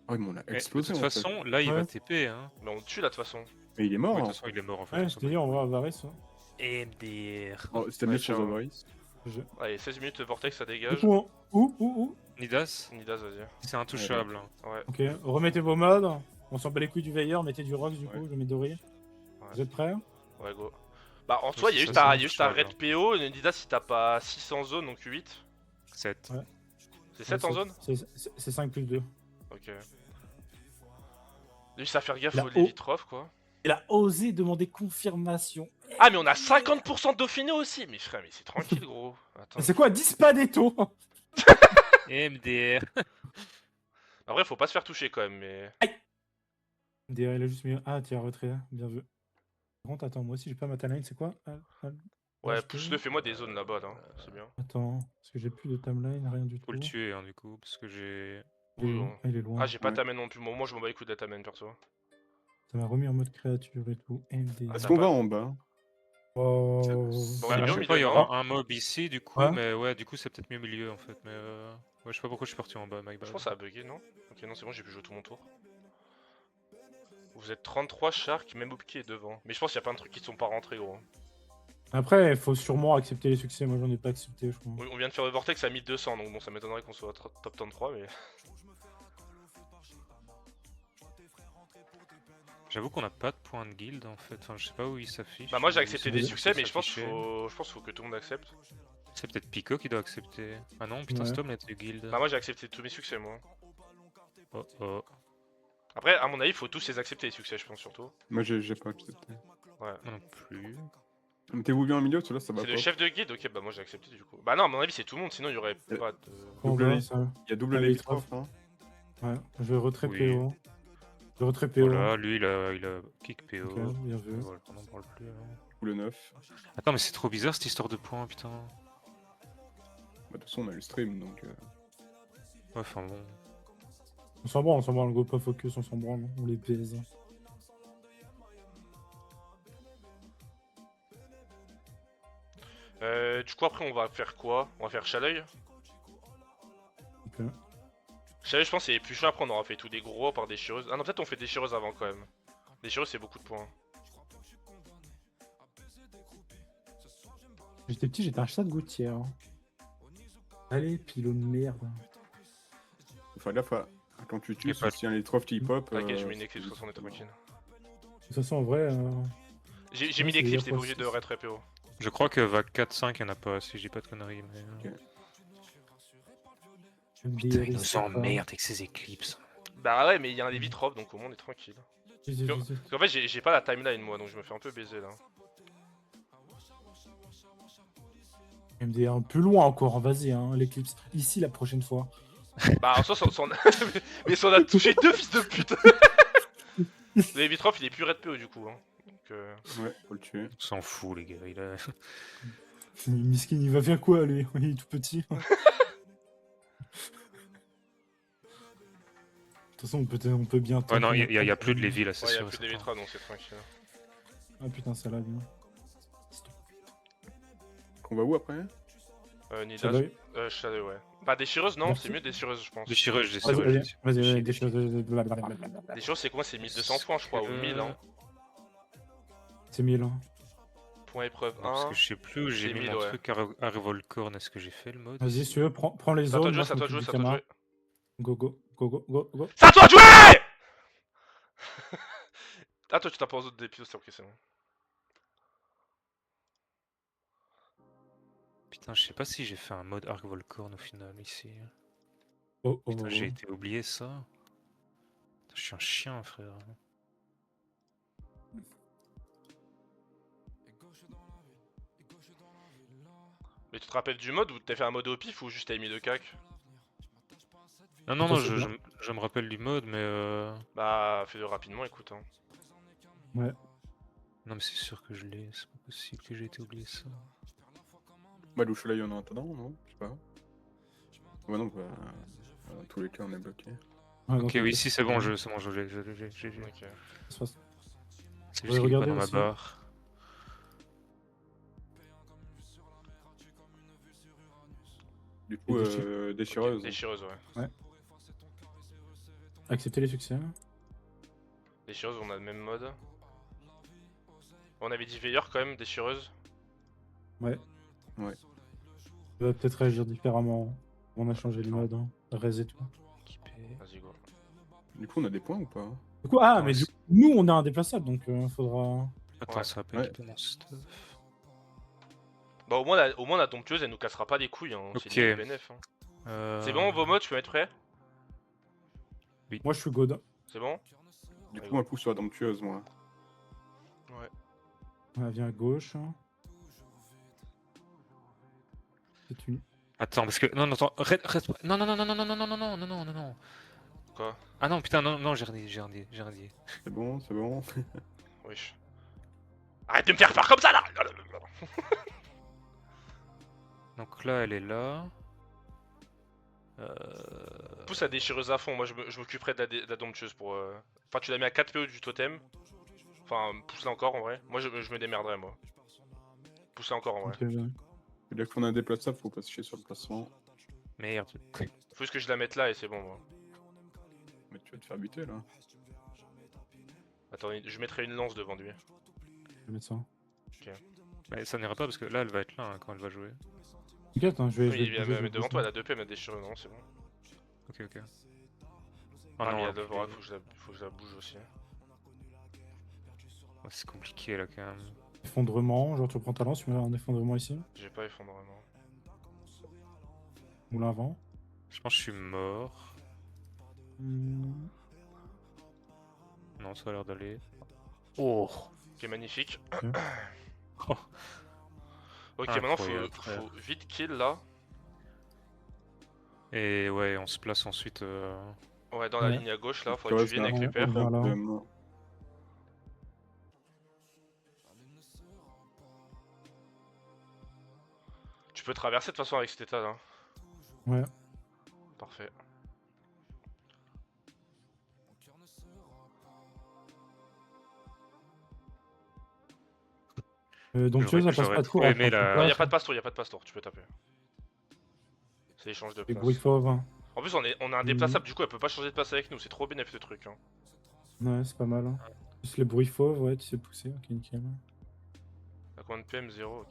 Oh, il m'en a Mais explosé. de toute en fait. façon, là il Ouais. va TP hein. Mais on le tue là de toute façon. Mais il est mort. Oui, de hein. toute façon, il est mort en fait. Ouais, on je s'en t'ai bat. dit, on va Avarice. MDR. Oh, c'était Ouais, mieux sur ciao. Avarice. Allez, 16 minutes, le vortex ça Du dégage. coup, où? Nidas, Nidas, vas-y. c'est intouchable. Hein. Ouais. Ok, remettez vos modes. On s'en bat les couilles du veilleur, mettez du Rox du coup, Ouais. je mets Dory. Vous êtes prêts? Ouais, go. Bah, en Ouais, soi, il y a c'est juste ça, un, c'est il y a juste un intouchable, red PO. Nidas, si t'as pas 600 zones, donc 8. 7. Ouais. C'est 7 en zone? C'est 5 plus 2. Ok. Lui, ça faire gaffe La au haut. Lévitrof, quoi. Il a osé demander confirmation. Ah, mais on a 50% de Dauphiné aussi! Mais frère, mais c'est tranquille, gros. Attends. C'est quoi, Dispadetto? MDR. En vrai, faut pas se faire toucher quand même, mais. DR, il a juste mis. Ah, tiens, retrait, bien vu. Par contre, attends, moi aussi j'ai pas ma timeline, c'est quoi? Ouais, HP. plus le fais-moi des zones là-bas, là. C'est bien. Attends, parce que j'ai plus de timeline, rien du Faut tout. le tuer hein, du coup, parce que j'ai. Il est, Oui, où bon. Ah, il est loin. Ah, j'ai pas Ouais. Tamen non plus. Moi, je m'en bats les couilles de la Tamen, perso. Ça m'a remis en mode créature et tout. MD. Est-ce t'as qu'on pas- va en bas? Oh. Bon, Ouais, allez, je au sais milieu, pas, il y non aura un mob ici du coup, Ouais. mais ouais, du coup c'est peut-être mieux au milieu en fait. Mais ouais, je sais pas pourquoi je suis parti en bas, Mike. Je pense que ça a bugué, non? Ok, non, c'est bon, j'ai pu jouer tout mon tour. Vous êtes 33 Shark, même Opki est devant. Mais je pense qu'il y a plein de trucs qui sont pas rentrés, gros. Après, il faut sûrement accepter les succès. Moi, j'en ai pas accepté, je crois. On vient de faire le Vortex à 1200, donc bon, ça m'étonnerait qu'on soit top 33, mais. J'avoue qu'on a pas de point de guild en fait. Enfin, je sais pas où il s'affiche. Bah, moi j'ai Ou accepté c'est des où succès, ça mais je pense qu'il s'affichait. faut que tout le monde accepte. C'est peut-être Pico qui doit accepter. Ah non, putain, Ouais. Stom a été guild. Bah, moi j'ai accepté tous mes succès, moi. Oh oh. Après, à mon avis, il faut tous les accepter, les succès, je pense surtout. Moi, j'ai pas accepté. Ouais. Moi non plus. Mettez-vous bien au milieu, celui-là, ça va C'est pas. le chef de guide, ok, bah moi j'ai accepté du coup. Bah non, à mon avis, c'est tout le monde, sinon il y aurait pas de. En Double bas, les- ça. Il y a double Ah, les les vitrof, hein. Ouais, je vais retrait Oui. PO. Je retrait PO. Voilà, lui il a kick PO. Ok, bien vu. Voilà, on en parle plus. alors. Ou le 9. Attends, mais c'est trop bizarre cette histoire de points, putain. Bah, de toute façon, on a eu le stream, donc. Ouais, enfin bon. On s'en branle, go pas focus, on s'en branle, on les baise. Du coup, après, on va faire quoi? On va faire Chaleuil. Ok. Chaleuil, je pense, c'est les plus chiant. Après, on aura fait tout des gros par des chireuses. Ah non, peut-être on fait des chireuses avant quand même. Des chireuses, c'est beaucoup de points. J'étais petit, j'étais un chat de gouttière. Allez, pilot de merde. Enfin, là, quand tu tues, Y a pas- si un litrof qui pop. T'inquiète, je mets une éclipse quand on est tranquille. De toute façon, en vrai. J'ai Ouais, mis c'est l'éclipse, bien t'es pas obligé de possible. red PO. Je crois que vague 4-5, y'en a pas, si je dis pas de conneries. Mais... Ok. Putain, il nous emmerde avec ses éclipses. Bah ouais, mais il y a un Lévitrof, donc au moins on est tranquille. Parce qu'en fait, j'ai pas la timeline moi, donc je me fais un peu baiser là. MD1 plus loin encore, vas-y, hein, l'éclipse. Ici la prochaine fois. Bah en soi, mais si on a touché deux fils de pute. Le Lévitrof, il est plus red PO du coup. Hein. Donc, Ouais, faut le tuer. On s'en fout, les gars. Il a... Miskin, il va faire quoi lui? Il est tout petit. De toute façon, on peut bien. Ouais, non, tenter il y a notre- plus de Lévi là, c'est ouais, y a sûr. plus de et certain. Lévitrof, donc c'est tranquille. Ah putain, ça là bien. On va où après? Nidas, Chaleuil. Chaleuil, ouais. Bah des chireuses, non, Merci. c'est mieux des chireuses, je pense. Des chirurges, des Vas-y, chirurges. vas-y, des choses. Des chireuses, c'est quoi? C'est 1200 points, je crois, ou 1000, hein. C'est 1000. Hein. Point épreuve Parce 1. que je sais plus où j'ai c'est mis 1000, mon ouais. truc à Revolcorn. Est-ce que j'ai fait le mode Vas-y, si tu veux, prends les C'est à toi zones. de jouer, moi, c'est à toi de je jouer, m'occupe c'est à du toi de camarade. jouer. Go, go, go, go, go, go. C'est à toi de jouer! Ah, toi, tu t'as pas aux autres des pilotes, c'est ok, c'est bon. Putain, je sais pas si j'ai fait un mode Arc Volcorn au final ici. Oh, oh, Putain, oh. j'ai été oublié ça. Putain, je suis un chien, frère. Mais tu te rappelles du mode où t'as fait un mode au pif ou juste t'as mis de cac? Non, non, Attends, non, c'est bien. je me rappelle du mode, mais Bah, fais-le rapidement, écoute. Hein. non, mais c'est sûr que je l'ai. C'est pas possible que j'ai été oublié ça. Bah, Louchoulaï en attendant, non? Je sais pas. Ouais, non, bah. Dans tous les cas, on est bloqué. Ouais, Ok, donc, oui, si, c'est bon, je l'ai. J'ai. Ok. ça se passe. C'est Ouais, juste qu'il est pas regardez dans ma aussi. barre. Du coup, Et déchireuse. Déchireuse, ouais. Accepter les succès. Déchireuse, on a le même mode. On avait dit veilleur quand même, déchireuse. Ouais. Ouais. On va peut-être réagir différemment. On a changé les Attends. modes, hein. Raise et tout. Équipé. Vas-y, go. Du coup, on a des points ou pas? Du coup, ah, Non, mais c'est- du coup, nous, on est indéplaçable, donc faudra. Attends, Ouais. ça va pas Ouais. équiper mon stuff. Bah, au moins la domptueuse, elle nous cassera pas les couilles. Hein. Ok. C'est du BNF. Hein. C'est bon, vos modes, tu peux mettre prêt? Moi, je suis God. C'est bon? Du Ouais, coup, un coup sur la domptueuse, moi. Ouais. On vient à gauche. C'est une. Attends, parce que. Non, non, attends. Reste. Non, non, non, non, non, non, non, non, non, non, non, non, non, non. Quoi? Ah non, putain, non, non, j'ai rien dit. C'est bon, c'est bon. Wesh. Arrête de me faire peur comme ça là! Donc là, elle est là. Pousse la déchireuse à fond, moi je m'occuperai de la domptueuse pour. Enfin, tu la mets à 4 PO du totem. Enfin, pousse-la encore en vrai. Moi je me démerderai, moi. Pousse-la encore en vrai. Ok, ouais. Dès qu'on a un déplaçable, faut pas se chier sur le placement. Merde. Faut juste que je la mette là et c'est bon, moi. Mais tu vas te faire buter là. Attends, je mettrai une lance devant lui. Je vais mettre ça. Mais ça n'ira pas parce que là, elle va être là hein, quand elle va jouer. Ok, attends, je vais. Oui, je il vais vient bouger, je me vais mettre devant bouger. toi, elle a 2 P, elle m'a déchiré, non, c'est bon. Ok, ok. Ah, mais non, elle devra, faut que je la bouge aussi. ouais, c'est compliqué là quand même. Effondrement, genre tu reprends ta lance, tu mets un effondrement ici. J'ai pas effondrement. Moulin avant. Je pense que je suis mort. Non, ça a l'air d'aller. Oh. Ok, magnifique. Oh. Ok, maintenant Incroyable, faut frère. vite kill là. Et ouais, on se place ensuite. Ouais, dans la Ouais. ligne à gauche là, Tu faudrait que tu restes viennes là. avec les Ouais, pères. ouais. Voilà. Tu peux traverser de toute façon avec cet état là. Ouais. Parfait. Donc tu vois, ça passe j'aurais pas de trop tour. hein, aimé quand la- tu Non, passes. y'a pas de passe-tour, tu peux taper. C'est échange de Les place. bruits fauves. Hein. En plus, on a un déplaçable, du coup, elle peut pas changer de place avec nous. C'est trop bénéfique ce truc. Hein. Ouais, c'est pas mal. Hein. Plus les bruits fauves, ouais, tu sais pousser. Ok, nickel. T'as combien de PM? 0, ok.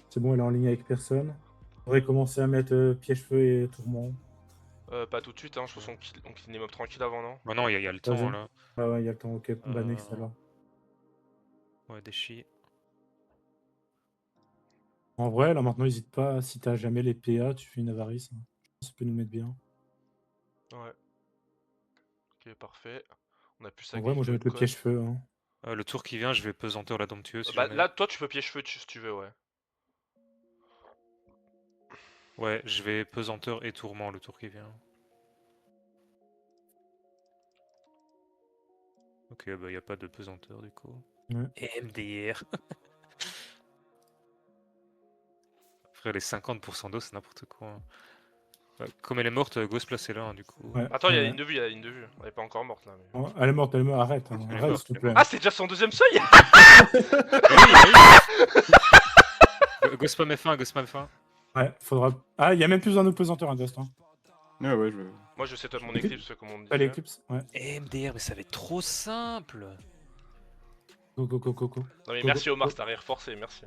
C'est bon, elle est en ligne avec personne. Faudrait commencer à mettre piège-feu et tourment. Pas tout de suite, hein. Je pense qu'on kill les mobs tranquille avant, non? Bah non, il y a le temps Vas-y. là. Ah ouais, il y a le temps. Ok, bah next Euh. alors. Ouais, déchire. En vrai, là maintenant, n'hésite pas. Si t'as jamais les PA, tu fais une avarice. Hein. Ça peut nous mettre bien. Ouais. Ok, parfait. On a plus sa En vrai, moi, je vais mettre le piège-feu. Hein. Le tour qui vient, je vais pesanteur la domptueuse. Si Bah jamais. là, toi, tu peux piège-feu si tu veux, ouais. Ouais, je vais pesanteur et tourment le tour qui vient. Ok, bah y a pas de pesanteur du coup. Ouais. Et MDR. Frère, les 50% d'eau, c'est n'importe quoi. Comme elle est morte, go se placer là, hein, du coup. Ouais. Attends, il y a la ouais. ligne de vue, il y a la ligne de vue. Elle est pas encore morte là. Mais... Oh, elle est morte, elle est morte. Arrête, hein. Elle est Arrête, morte, s'il te elle est plaît. Ah, c'est déjà son deuxième seuil! Go spam F1, go spam F1. Ouais, faudra. Ah, il y a même plus un opposanteur à Dust. Hein. Ouais, ouais, je veux. Moi, je sais toi mon éclipse, comme on dit. Pas l'éclipse. Ouais. MDR, mais ça va être trop simple. Go, go, go, go, go. Non, mais Go, merci go, Omar, go. t'as reforcé, merci.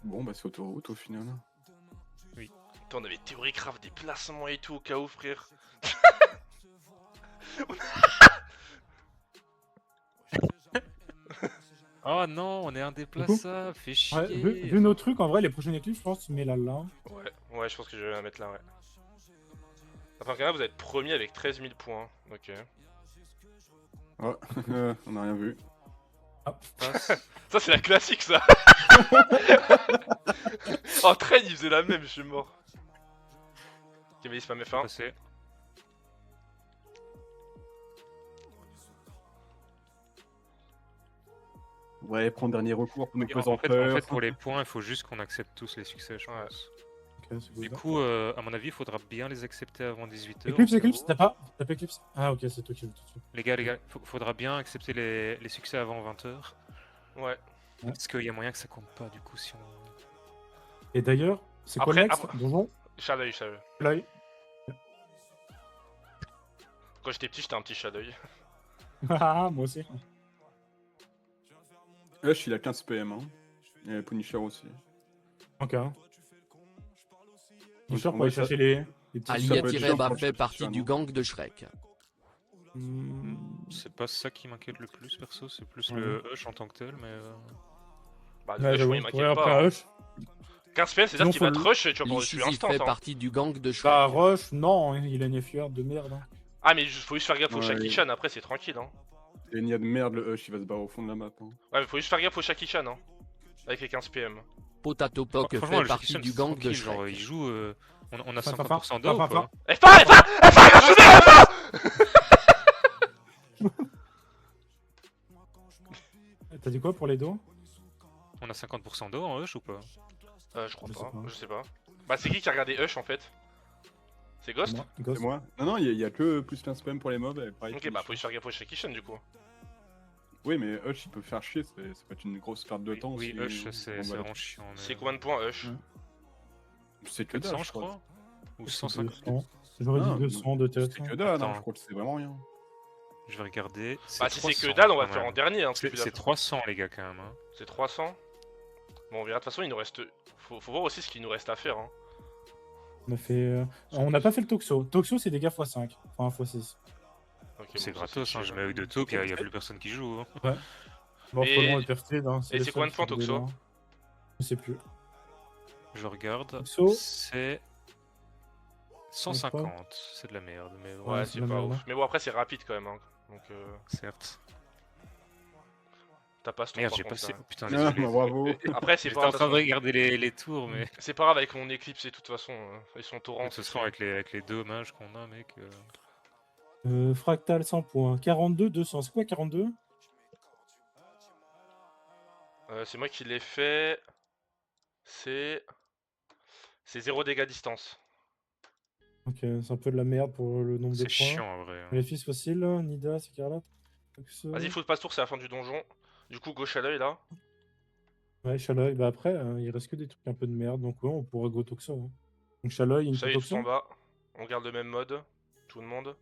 Bon, bah, c'est autoroute au final. Putain, on avait théorie grave des placements et tout au cas où, frère. Oh non, on est indéplaçable, fais chier. Ouais, vu nos trucs, en vrai, les prochaines éclipses, je pense, tu mets là. Ouais, je pense que je vais la mettre là, ouais. Enfin, là, vous êtes premier avec 13 000 points. Ok. Ouais, on a rien vu. Passe. Ça, c'est la classique, ça. Oh, Train, il faisait la même, je suis mort. Cavalier spam F1. Passé. Ouais, prends dernier recours pour nous En présenter. fait, pour les points, il faut juste qu'on accepte tous les succès, je Ouais. pense. Ok, c'est Du good. coup, à mon avis, il faudra bien les accepter avant 18h. Eclipse, t'as pas Eclipse? Ah, ok, c'est toi qui veux tout de suite. Les gars, faudra bien accepter les succès avant 20h. Ouais. Parce qu'il y a moyen que ça compte pas, du coup, si on... Et d'ailleurs, c'est quoi Après- le next après- Donjon Chat d'œil, ça veut. L'œil. Quand j'étais petit, j'étais un petit chat d'œil. Ah, moi aussi. Hush, il a 15 PM. Hein. Et Punisher aussi. Ok. Donc, Punisher on pour va aller chercher les petits Ali- peut être dur Alia-Bas pour fait le partie chercher, du non gang de Shrek. C'est pas ça qui m'inquiète le plus, perso, c'est plus Ouais. le Hush en tant que tel, mais... Bah, Ouais, Hush, j'avoue, moi, il ouais, m'inquiète après pas. Hein. Hush. 15 PM, c'est-à-dire Sinon, qu'il faut va te le- rush et tu vas pouvoir le Lisu tuer instant. fait Hein. partie du gang de Bah, Shrek. Rush, non, hein, il a une FUR de merde. Hein. Ah, mais faut juste faire gaffe au Ouais. Shaki-chan, après, c'est tranquille. Hein. Et il y a de merde, le Hush, il va se barrer au fond de la map. Hein. Ouais, mais faut juste faire gaffe au Shaki-chan. Hein. Avec les 15 PM. Potato Pock Franchement, fait le partie Jackson, du c'est gang de tranquille, genre, Shrek. il joue... on a Fin, 50% d'or ou fin, pas F1, F1, F1, je suis T'as dit quoi pour les dos? On a 50% d'or en Hush ou pas? Je crois Je sais pas, pas. je sais pas. Bah, c'est qui a regardé Hush en fait? C'est Ghost? Moi, C'est Ghost. moi. Non, il y a que plus 15 PM pour les mobs. Et pareil, Ok, Punisher. bah, faut juste faire gaffe au Shaki-chan du coup. Oui, mais Hush, il peut faire chier. Ça peut être une grosse perte de temps. Oui, si Hush, on c'est va- vraiment chiant. mais- C'est combien de points Hush? Ouais. C'est que 400, dalle, je crois. Ou 150. 200. J'aurais Ah, dit 200 de tête. C'est que dalle, Attends. hein, je crois que c'est vraiment rien. Je vais regarder. Bah, si c'est 300, que dalle, on va quand le faire même. en dernier. Hein, C'est 300, les gars, quand même. Hein. C'est 300. Bon, on verra. De toute façon, il nous reste. Faut voir aussi ce qu'il nous reste à faire. Hein. On a fait. On n'a pas fait le Toxo. Toxo, c'est dégâts x5. Enfin, x6. Ok, C'est bon, ça, gratos, hein, chill, je mets œil de taupe, il y a plus personne qui joue. Hein. Bon, Et- faut loin le perfide. Hein, et les c'est combien seuls de points, qui Toxo? voulaient, hein. Je sais plus. Je regarde. Toxo. C'est 150. C'est de la merde, mais ouais, Ouais, c'est c'est la pas merde, ouf. hein. Mais bon, après, c'est rapide quand même. Hein. Donc, certes. t'as pas ce tour Merde, par j'ai contre, passé. hein. Oh, putain, Ah, désolé. bah, bravo. Après, c'est J'étais pas en train de grave. regarder les tours, mais. C'est pas grave avec mon Eclipse et de toute façon. Ils sont De torrents. toute façon, avec les deux mages qu'on a, mec. Fractal 100 points. 42, 200. C'est quoi 42? C'est moi qui l'ai fait. C'est 0 dégâts distance. Ok, c'est un peu de la merde pour le nombre de C'est points. chiant en vrai. hein. Les fils fossiles, Nida, Écarlate. Toxo. Vas-y, faut passe tour, c'est la fin du donjon. Du coup, gauche à l'œil là. Ouais, Shaloy. Bah après, il reste que des trucs un peu de merde. Donc ouais, on pourrait go Toxo. Hein. Donc Shaloy, Ça y est, Toxo. tout en bas. On garde le même mode. Tout le monde.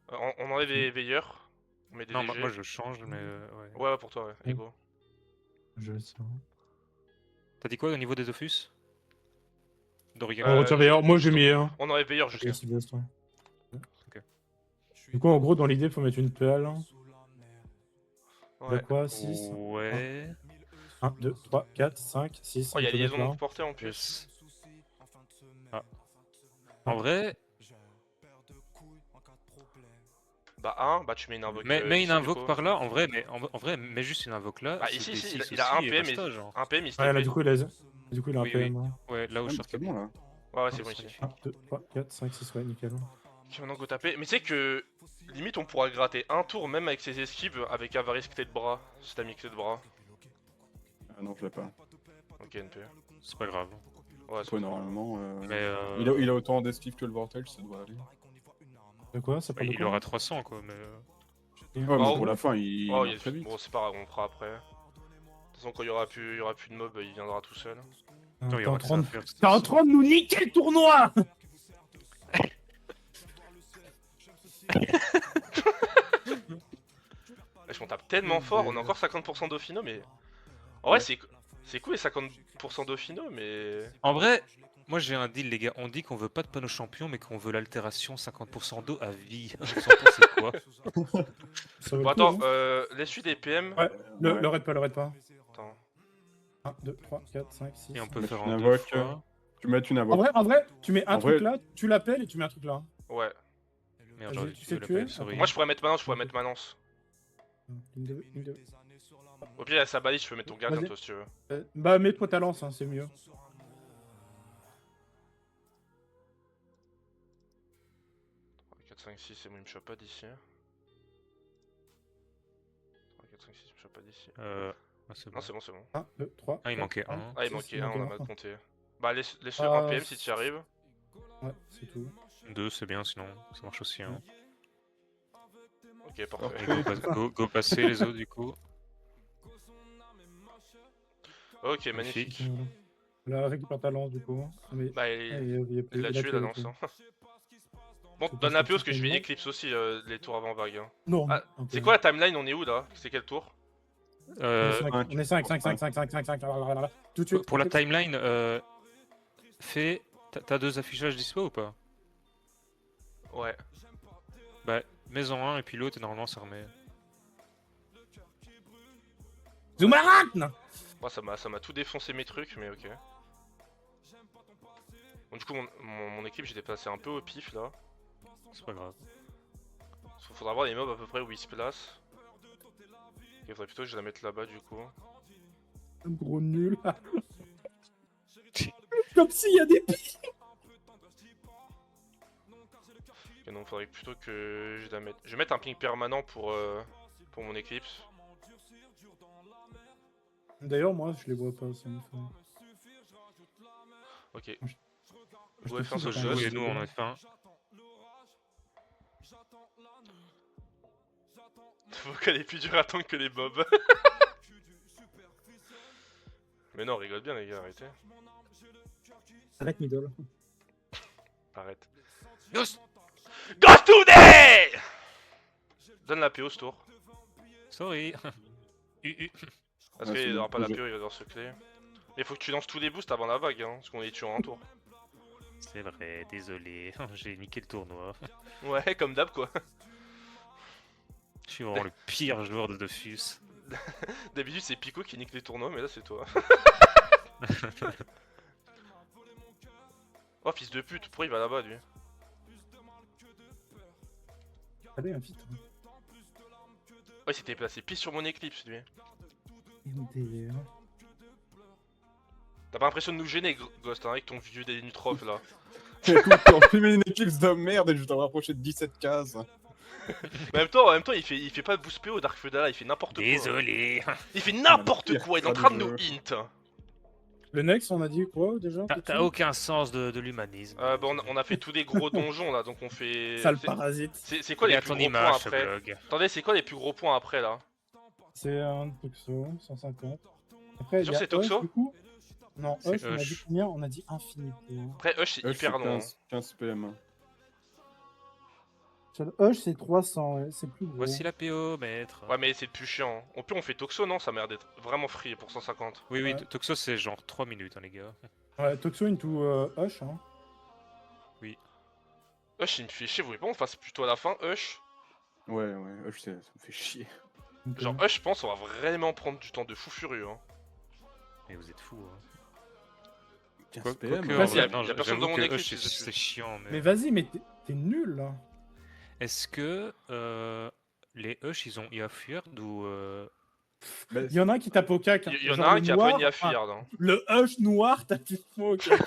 On enlève les veilleurs. On met des Non, DG. moi je change, mais. Ouais. Ouais, pour toi, ouais. Mm. Ego. Je le sais. T'as dit quoi au niveau des Dofus D'Origan Euh, tiens, d'ailleurs, moi j'ai mis un. On enlève veilleur Ok, jusqu'à. c'est bien ça. Ok. Du coup, en gros, dans l'idée, il faut mettre une PL. Hein. Ouais. De quoi 6 Ouais. 1, 2, 3, 4, 5, 6. Oh, il y a liaison non portée en plus. Yes. Ah. En vrai, Bah, 1, bah tu mets une invoque. mets ici, une du invoque coup. par là, en vrai, mais en vrai, mets juste une invoque là. Bah, c'est ici, des ici, 6 il a un aussi, et PM, basta, et... genre. un PM, il se Ouais, là, TP. du coup, il a, du coup, il a un Oui, PM. Hein. Ouais, là où je Ah, sortais. c'est bon là. Ouais, ouais, c'est bon ici. 1, 2, 3, 4, 5, 6, ouais, nickel. Ok, maintenant go taper. Mais tu sais que limite on pourra gratter un tour même avec ses esquives avec Avarice clé de bras. Si t'as mis clé de bras. Ah non, je l'ai pas. Ok, NP. C'est pas grave. Ouais, c'est Ouais, normalement. Mais Il a autant d'esquive que le Vortex, ça doit aller. De quoi ça parle de il quoi aura 300 quoi, mais. Ouais, Oh, mais pour la fin, il Oh, marche très vite. bon, c'est pas grave, on le fera après. De toute façon, quand il y aura plus de mob, il viendra tout seul. Attends, il y T'es en aura que ça train à de... faire, T'es en train de nous niquer le tournoi. Wesh, on tape tellement fort, on a encore 50% d'Offino, mais. En vrai, c'est cool les 50% d'Offino, mais. En vrai, moi j'ai un deal, les gars. On dit qu'on veut pas de panneau champion, mais qu'on veut l'altération 50% d'eau à vie. Vous en pensez quoi? Ça vaut Bon, le coup, attends, hein. l'essuie des PM. Ouais, le Ouais. raid pas, le raid pas. Attends. 1, 2, 3, 4, 5, 6. Et on peut Mais faire tu en deux invoques, fois. Tu mets une En invoque. vrai, tu mets un En truc vrai- là, tu l'appelles et tu mets un truc là. Ouais. Merde, Vas-y, j'aurais tu dû sais la tuer PL, sorry. Moi, je pourrais mettre Manance, je pourrais mettre Manance. Une, deux, une, deux. Au pire, il y a sa balise, je peux mettre ton gardien Vas-y. toi si tu veux. Bah, mets-toi ta lance, hein, c'est mieux. 4, 5, 6, c'est bon, il me chope pas d'ici. 3, 4, 5, 6, il me chope pas d'ici. Ouais, c'est bon. Non, c'est bon, c'est bon. 1, 2, 3. Ah, il manquait un. Ah, il manquait un, on a mal compté. Bah, laisse-le Ah, un PM si tu y arrives. Ouais, c'est tout. 2, c'est bien, sinon ça marche aussi. Hein. Ok, parfait. Et go passer les autres du coup. Ok, magnifique. Là, récupère ta lance, du coup. Mais... Bah, il il l'a tué la lance. Hein. Bon, C'est donne pas la PO parce ce que que je tu vais fais, Eclipse aussi les tours avant vague. Hein. Non. Ah, ok. c'est quoi la timeline? On est où là? C'est quel tour? On est Ouais, 5, 5, 5, 5, 5, 5, 5, tout de suite. Pour la timeline, t'as 2 affichages dispo ou pas? Ouais. Bah, mets-en un et puis l'autre et normalement ça remet. Zoomaratne. Moi, ça m'a tout défoncé mes trucs, mais ok. Bon, du coup, mon équipe, j'ai déplacé un peu au pif là. C'est pas grave. Faudra voir les mobs à peu près où ils se placent. Il faudrait plutôt que je la mette là-bas du coup. Gros nul. Comme s'il y a des pics. Ok, donc faudrait plutôt que je la mette. Je vais mettre un ping permanent pour mon Eclipse. D'ailleurs, moi, je les vois pas, ça me fait. Ok. Je Ouais, te fin fous ce dans Vous jeu. et nous on en a fait un. Faut qu'elle est plus dure à attendre que les mobs. Mais non, rigole bien les gars, arrêtez. Arrête, middle. Arrête. Ghost Ghost today. Donne la PO ce tour. Sorry. Parce Ouais, qu'il c'est aura bon, pas la je- PO, il va devoir se clé. Mais faut que tu lances tous les boosts avant la vague, hein, parce qu'on les tue en un tour. C'est vrai, désolé. J'ai niqué le tournoi. Ouais, comme d'hab quoi. Je suis vraiment le pire joueur de Dofus. D'habitude c'est Pico qui nique les tournois, mais là c'est toi. Oh fils de pute, pourquoi il va là-bas lui? Allez, un fit. Oh il s'était placé pile sur mon Eclipse lui. MDR. T'as pas l'impression de nous gêner Ghost hein, avec ton vieux des Nutrof là. Écoute, on filmé une équipe de merde et je t'en rapprocher de 17 cases. Mais en même temps il fait pas de boost PO Dark Feudala, il fait n'importe quoi. Désolé. Il fait n'importe quoi, il est en train de nous int. Le next, on a dit quoi déjà? T'as aucun sens de l'humanisme. Bon on a fait tous les gros donjons là, donc on fait... Sale c'est- parasite. C'est quoi Il y les a plus ton gros points image, ce après? blog. Attendez, c'est quoi les plus gros points après là? C'est un Toxo, 150. Après, Sûr il y a c'est Toxo? Hush, du coup. Non, C'est Hush, on a dit Hush. combien? On a dit infinité. Après Hush c'est hyper long. 15 PM. Hush, c'est 300, ouais, c'est plus gros. Voici la PO, maître. Ouais mais c'est le plus chiant. Au pire on fait Toxo non? Ça m'a l'air d'être vraiment free pour 150. Oui, oui, Ouais. Toxo c'est genre 3 minutes, hein, les gars. Ouais, Toxo into Hush. Hein. Hush il me fait chier, vous voulez pas on fasse plutôt à la fin Hush? Ouais, ça me fait chier. Donc, Genre Hush je pense on va vraiment prendre du temps de fou furieux hein. Mais vous êtes fous, hein. 15 PM. Quoique, Ouais, en c'est- vrai, y a non, personne j'avoue dans mon que équipe, Hush, c'est dessus. c'est chiant, mais... Mais vas-y, mais t'es nul là. Est-ce que les Hush, ils ont Feared ou... Bah, Il y en a un qui tape au cac. hein. Il y en Genre a un le qui a noir, pas une à enfin, Feared hein. Le Hush noir, t'as tout faux au cac.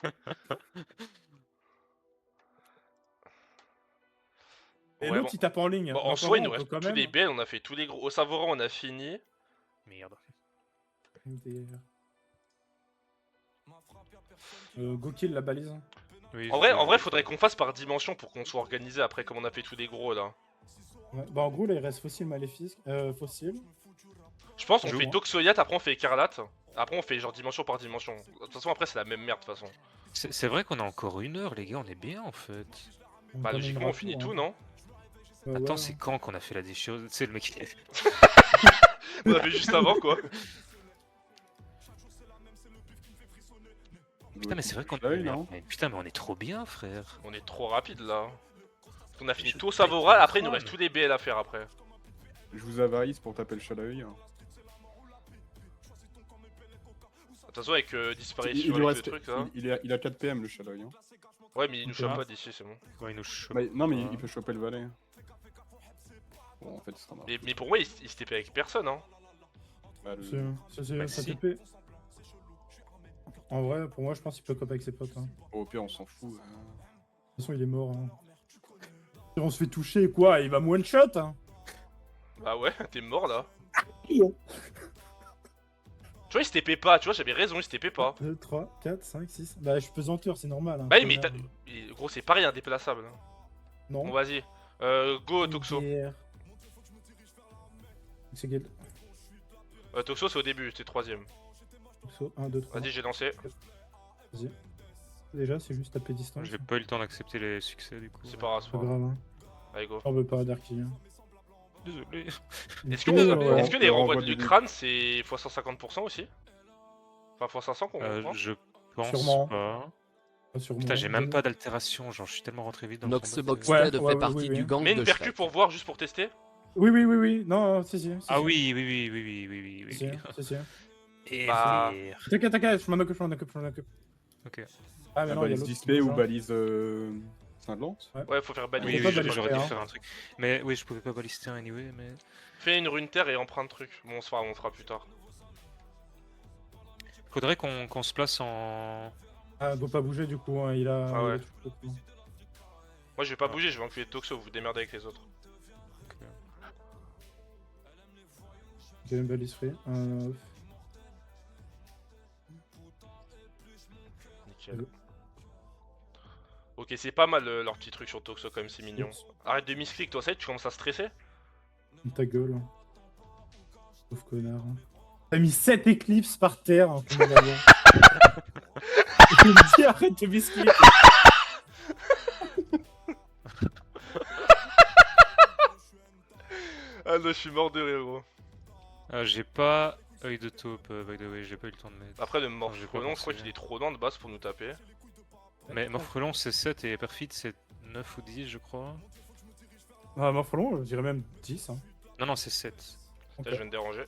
Hein. Et Ouais, l'autre, bon. il tape en ligne. Bon, en Donc, soi vrai, il nous on peut reste quand tous même- les BL, on a fait tous les gros. Au Savoran on a fini. Merde. Go kill la balise. Oui, En vrai faudrait qu'on fasse par dimension pour qu'on soit organisé après comme on a fait tous les gros là. Ouais. Bah en gros là il reste fossile maléfique. Fossile. Je pense qu'on Je fait vois. Toxoyat, après on fait Écarlate. Après on fait genre dimension par dimension. De toute façon après c'est la même merde de toute façon. C'est vrai qu'on a encore 1 heure, les gars, on est bien, en fait. Bah logiquement on finit tout non? Attends, c'est quand qu'on a fait la déchiose? C'est le mec qui... On a fait juste avant quoi. Putain, mais c'est vrai qu'on Là, non. mais putain, mais on est trop bien, frère. On est trop rapide là. Parce qu'on a fini tout au Savoral, après il nous reste tous les BL à faire après. Je vous avarise pour taper le chat à l'œil. De toute façon avec Il, disparition lui avec reste- le truc là. il a 4 PM le chat à l'œil. Ouais mais il nous Ok. chope pas d'ici c'est bon. Ouais, il nous chope. Bah, non, mais pas. il peut choper le valet. Bon, en fait, c'est un arbre. Mais pour moi, il se TP avec personne, hein. Bah, le- Bah, Ça si. TP. En vrai, pour moi, je pense qu'il peut coper avec ses potes. Hein. Au pire, on s'en fout. De toute façon, il est mort. Hein. Si on se fait toucher, quoi, il va me one-shot. Hein. Bah ouais, t'es mort là. Yo. Tu vois, il se TP pas, tu vois, j'avais raison, il se TP pas. 2, 3, 4, 5, 6. Bah, je suis pesanteur, c'est normal. Hein, Bah oui, mais connard. gros, c'est pareil, indéplaçable. Non. Bon, vas-y. Go, Toxo. Guerre. C'est quel Toxo, c'est au début, t'es 3ème. 1, 2, 3. Vas-y, j'ai lancé. Vas-y. Déjà, c'est juste taper distance. J'ai pas eu le temps d'accepter les succès du coup. C'est pas grave, c'est Pas pas grave. grave. Hein. Allez, go. On veut pas Darky. Hein. Désolé. Est-ce que, Ouais. est-ce que les le renvois renvoi de de crâne, c'est x150% aussi? Enfin, x500 qu'on prend? Je pense Sûrement. pas. Pas sûrement. Putain, j'ai même pas d'altération, genre je suis tellement rentré vite dans le combat. Noxboxted Ouais, ouais, fait partie oui, du oui. gang Mets une de percu Shrek. pour voir, juste pour tester. Oui. Non, si. Ah oui, oui. Si. Et Bah. T'inquiète, je m'en occupe. Ok. Ah, mais La non, il y a balise l'autre display qui ou bouge, hein. balise cinglante. Ouais, faut faire baliser. Oui, peut pas oui, balister, j'aurais dû hein. faire un truc. Mais oui, je pouvais pas balister anyway, mais... Fais une rune terre et emprunte truc. Bon, on fera plus tard. Faudrait qu'on se place en... Ah, il peut pas bouger du coup, hein, il a. Ah ouais. il a tout le coup. Moi, je vais pas bouger, je vais enculer Toxo, vous vous démerdez avec les autres. Il y a une balise free. Nickel. Allô. Ok, c'est pas mal leur petit truc sur Toxo, quand même, c'est mignon. Arrête de misclick, toi, ça y est, tu commences à stresser? Ta gueule. Hein. Pauvre connard. Hein. T'as mis 7 éclipses par terre. Hein, comment on va voir. Il me dit arrête de biscuit. Ah non, je suis mort de rire, gros. J'ai pas œil de taupe, by the way, j'ai pas eu le temps de mettre. Après, le J'ai pas morphelon, je crois pensé. qu'il est trop loin de base pour nous taper. Mais Morphelon c'est 7 et Perfide c'est 9 ou 10 je crois. Ah, Morphelon, je dirais même 10. Hein. Non, c'est 7. Ok. Là, je viens de déranger.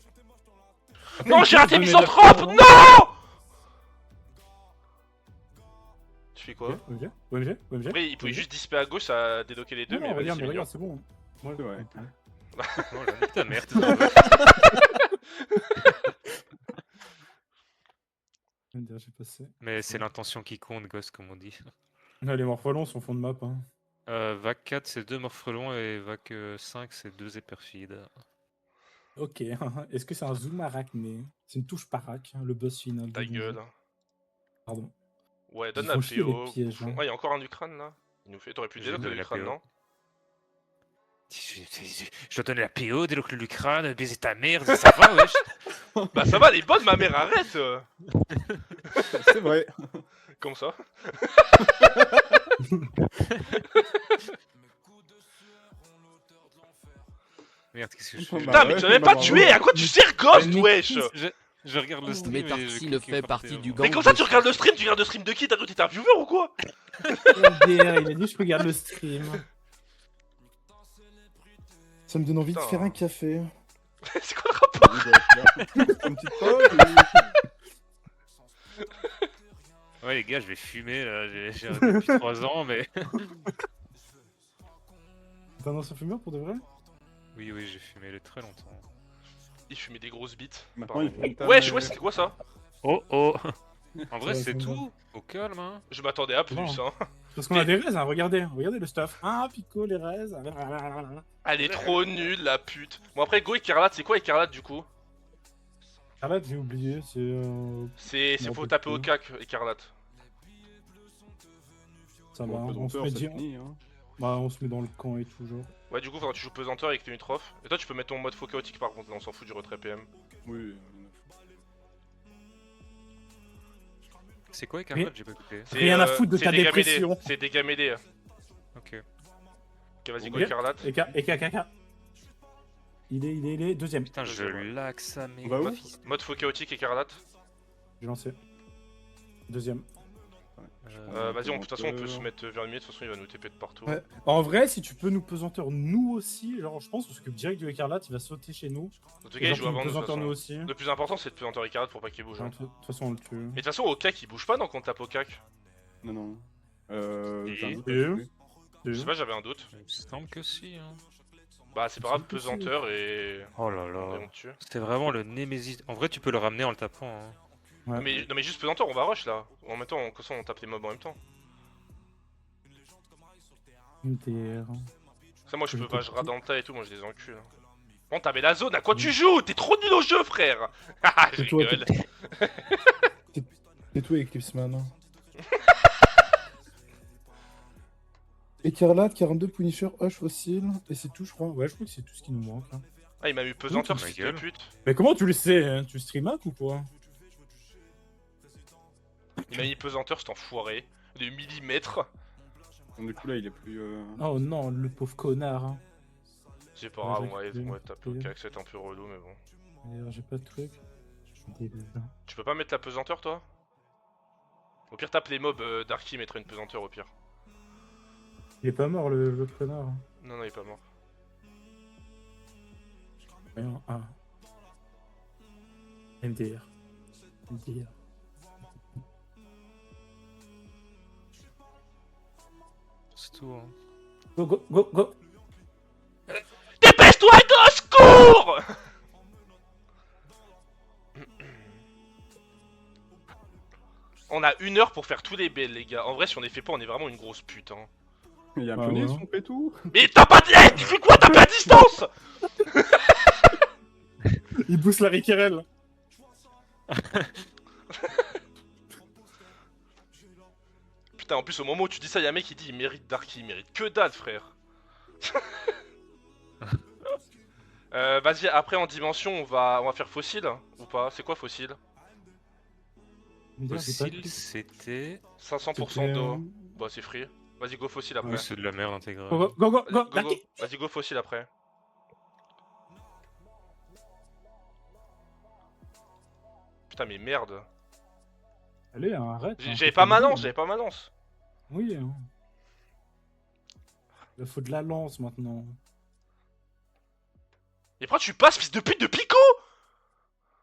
Attends, Non, il j'ai faut raté donner misanthrope! la- Non! Tu fais quoi? OMG. Après, il pouvait juste disper à gauche, ça a débloqué les deux, Non, mais vas-y, regarde, c'est mais mignon. regarde, c'est bon. Moi, C'est vrai. Oh là, nique ta mère. J'ai passé. Mais c'est l'intention qui compte, gosse, comme on dit. Là, les Morphelons sont fond de map. Hein. Vague 4 c'est 2 Morphelons et Vague 5 c'est 2 Éperfides. Ok. Est-ce que c'est un zoom arachné? C'est une touche parac, hein, le boss final. Ta du donjon. gueule. Pardon. Ouais, donne Ils la font chier, les PO. pièges, hein. Ouais, y'a encore un du crâne là. Il nous fait. T'aurais pu J'ai déloquer donné le la crâne, PO. non? Je dois donner la PO, déloque le crâne, baiser ta mère, ça va, wesh. Bah, ça va, elle est bonne, ma mère, arrête! C'est vrai. Comme ça. Merde, qu'est-ce que je Bah fais Putain, mais tu l'as même pas tué! À quoi tu sers, Ghost, wesh! Je regarde le stream et Métarxine je clique fait par partie terre. du gang Mais comme ça, de tu regardes le stream, tu regardes le stream de qui? T'as cru que t'étais un viewer ou quoi? MDR, il a dit je regarde le stream. Ça me donne envie Putain. de faire un café. C'est quoi le rapport? Une petite pause. Ouais les gars, je vais fumer là, j'ai arrêté depuis 3 ans mais... T'es un ancien fumeur pour de vrai? Oui, j'ai fumé très longtemps. Il fumait des grosses bites. Maintenant, il faut que Wesh, ouais, c'était quoi ça? Oh En vrai Ça va, c'est ça me tout, au calme hein. Je m'attendais à plus, Non. hein. Parce qu'on a des raises, hein, regardez le stuff. Ah, Pico, les raises. Elle est trop nulle, la pute. Bon, après, Go Écarlate, c'est quoi Écarlate du coup? Écarlate, j'ai oublié, c'est. C'est Non, faut pas taper du au tout. cac, Écarlate. Ça va, Bon, on se pesanteur, met c'est dire. fini, hein. Bah, on se met dans le camp et tout, genre. Ouais, du coup, faudra que tu joues pesanteur avec tes Utroph. Et toi, tu peux mettre ton mode faux chaotique par contre, là, on s'en fout du retrait PM. Oui. C'est quoi Écarlate? J'ai pas écouté. C'est, Rien à foutre de c'est ta dégâts dépression. mêlés. C'est dégâts mêlés. Ok. Ok, vas-y, Ok. Go Écarlate. Et KK. Il est deuxième. Putain, je laque ça, mais... On va où? Mode faux chaotique Écarlate. J'ai lancé. Deuxième. Vas-y, de toute façon, on peut se mettre vers le milieu, de toute façon, il va nous TP de partout. Ouais. En vrai, si tu peux nous pesanteur nous aussi, genre je pense qu'on s'occupe direct du Écarlate, il va sauter chez nous. En tout Et cas, il genre, joue tu nous avant nous, de toute pesanteur nous façon. aussi. Le plus important, c'est de pesanteur Écarlate pour pas qu'il bouge. De Hein. toute façon, on le tue. Mais de toute façon, au cac, il bouge pas, non, quand on tape au cac? Non. Et- J'ai un doute, Et je sais plus. Je sais pas, j'avais un doute. Il me semble que si, hein. Bah c'est pas grave, pesanteur et... Oh là et là. on tue. C'était vraiment le Némésis. En vrai, tu peux le ramener en le tapant. Hein. Ouais. Non mais juste pesanteur, on va rush là. En même temps, comme ça on tape les mobs en même temps. MDR. Ça moi je Je peux te pas, je dis. rate dans le tas et tout, moi je les encule. Bon t'avais la zone, à quoi tu joues? T'es trop nul au jeu frère. Haha, je C'est toi, rigole. C'est tout Eclipse Man. Écarlate, 42 Punisher, Hush Fossil, et c'est tout je crois. Ouais, je crois que c'est tout ce qui nous manque. Hein. Ah il m'a mis pesanteur, ma fils de gueule. pute. Mais comment tu le sais hein? Tu stream hack ou quoi? Il m'a mis pesanteur cet enfoiré. De millimètres. Donc, du coup là il est plus... Oh non, le pauvre connard. Hein. C'est pas Ouais, grave, j'ai on cru, va taper au j'ai cac, c'est un peu relou mais bon. D'ailleurs, j'ai pas de truc. Je suis débile. Tu peux pas mettre la pesanteur toi? Au pire tape les mobs, Darky mettra une pesanteur au pire. Il est pas mort le connard. Hein. Non non il est pas mort. Rien. Ah. MDR. MDR. C'est tout. Hein. Go, go, go, go. Dépêche-toi gosse, cours. On a 1 heure pour faire tous les belles les gars. En vrai si on les fait pas on est vraiment une grosse pute hein. Il y a un Ah pionnier ouais. son pétou. Mais t'as pas de... Hey, tu fais quoi? T'as pas de distance. Il booste la Riquerel. Putain en plus au moment où tu dis ça y'a un mec qui dit il mérite Darky, il mérite que dalle frère. Vas-y après en dimension on va faire fossile ou pas? C'est quoi fossile? Fossile, c'était. 500% d'eau. Bah c'est free. Vas-y go fossile après. Oui, c'est de la merde intégrale. Go, go, go, go, Vas-y, go. go, go. Vas-y go fossile après. Putain mais merde. Allez, hein, arrête. hein, J'avais faut pas faire ma le lance, jeu, j'avais pas ma lance. hein. Oui. Hein. Il faut de la lance maintenant. Et pourquoi tu passes fils de pute de Pico?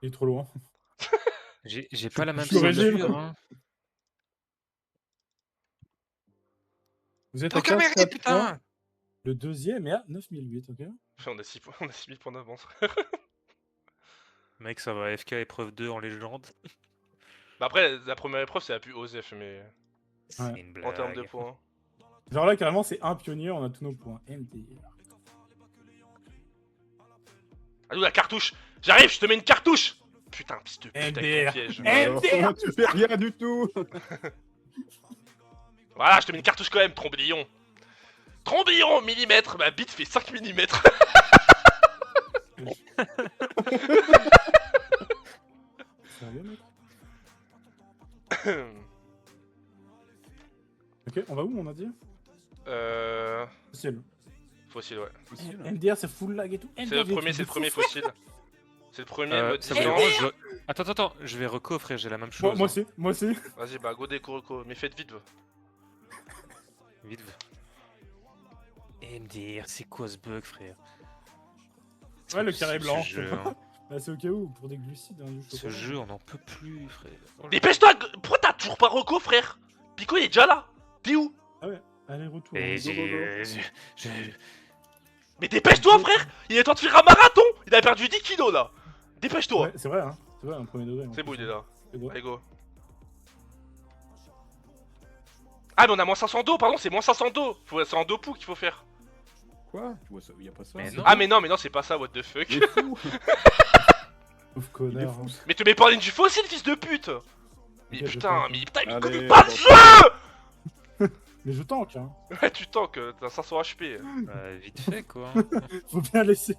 Il est trop loin. J'ai pas la même je l'aurais gêné. ceinture. Hein. Vous êtes T'as à aucun 4, mérite, 4 putain. points. Le deuxième est à 9008, ok? On a 6000 points d'avance. Mec, ça va FK épreuve 2 en légende. Bah après la première épreuve c'est la plus OSEF mais C'est une blague. en termes de points. Genre là, carrément, c'est un pionnier, on a tous nos points. MDR. Allô la cartouche. J'arrive, je te mets une cartouche. Putain fils de pute avec MDR. ton piège. MDR. Tu fais rien du tout. Voilà, je te mets une cartouche quand même, tromblillon. Tromblillon, millimètre, ma bite fait 5 mm. Sérieux, mec? Ok, on va où, on a dit? Ciel. Fossile, ouais. Possible. MDR, c'est full lag et tout. C'est MDR, le premier, des c'est le premier trucs de fou, fossile. C'est le premier mode Ça vous distance. dérange, Attends, je vais reco, frère, j'ai la même chose. Moi aussi, moi aussi. Vas-y, bah go déco reco, mais faites vite. Vite. MDR, c'est quoi ce bug, frère? Ouais, le carré blanc. Ce jeu, hein. Bah, c'est au cas où, pour des glucides. Hein, du Ce chocolat. jeu, on n'en peut plus, frère. Oh là Dépêche-toi, pourquoi t'as toujours pas reco, frère? Pico il est déjà là. T'es où? Allez, retour. Et hein. Go, go, go. j'ai- Mais dépêche-toi, frère. Il est temps de faire un marathon. Il a perdu 10 kilos là. Dépêche-toi. Ouais, c'est vrai, hein. C'est vrai, un premier degré. en C'est plus, bon, il est hein. là. C'est bon. Allez, go. Ah, mais on a moins 500 d'eau, pardon, c'est moins 500 d'eau. C'est en dos pou qu'il faut faire. Quoi? Tu vois ça? Y a pas ça. Mais c'est non. pas- Ah, mais non, c'est pas ça, what the fuck. Il est fou. Pauvre Il est connard. fou. hein. Mais te mets pas en ligne du fossile, fils de pute. Mais Ok, je putain, tank. mais putain, il me Allez, connaît pas de bon. jeu. Mais je tank, hein. Ouais, tu tanks, t'as 500 HP. Vite fait, quoi. Faut bien laisser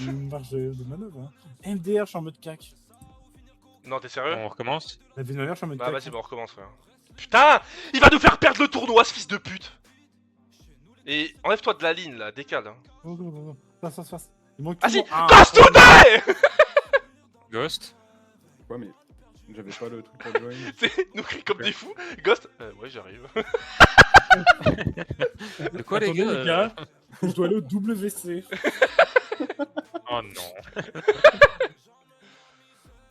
une marge de manœuvre. Hein. MDR, je suis en mode cac. Non, t'es sérieux? On recommence. La vie de ma mère, je suis en mode Bah cac. vas-y, bah on recommence, frère. Putain, il va nous faire perdre le tournoi, ce fils de pute. Et enlève-toi de la ligne, là, décale. Hein. Go, go, go, go. Passe. Il manque Vas-y, toujours un. Ghost today. Ghost. Quoi, mais j'avais pas le truc pour join. Tu sais, nous crie comme des fous. Ghost, ouais, j'arrive. De quoi, les Attendez, gars je dois aller au WC. Oh non.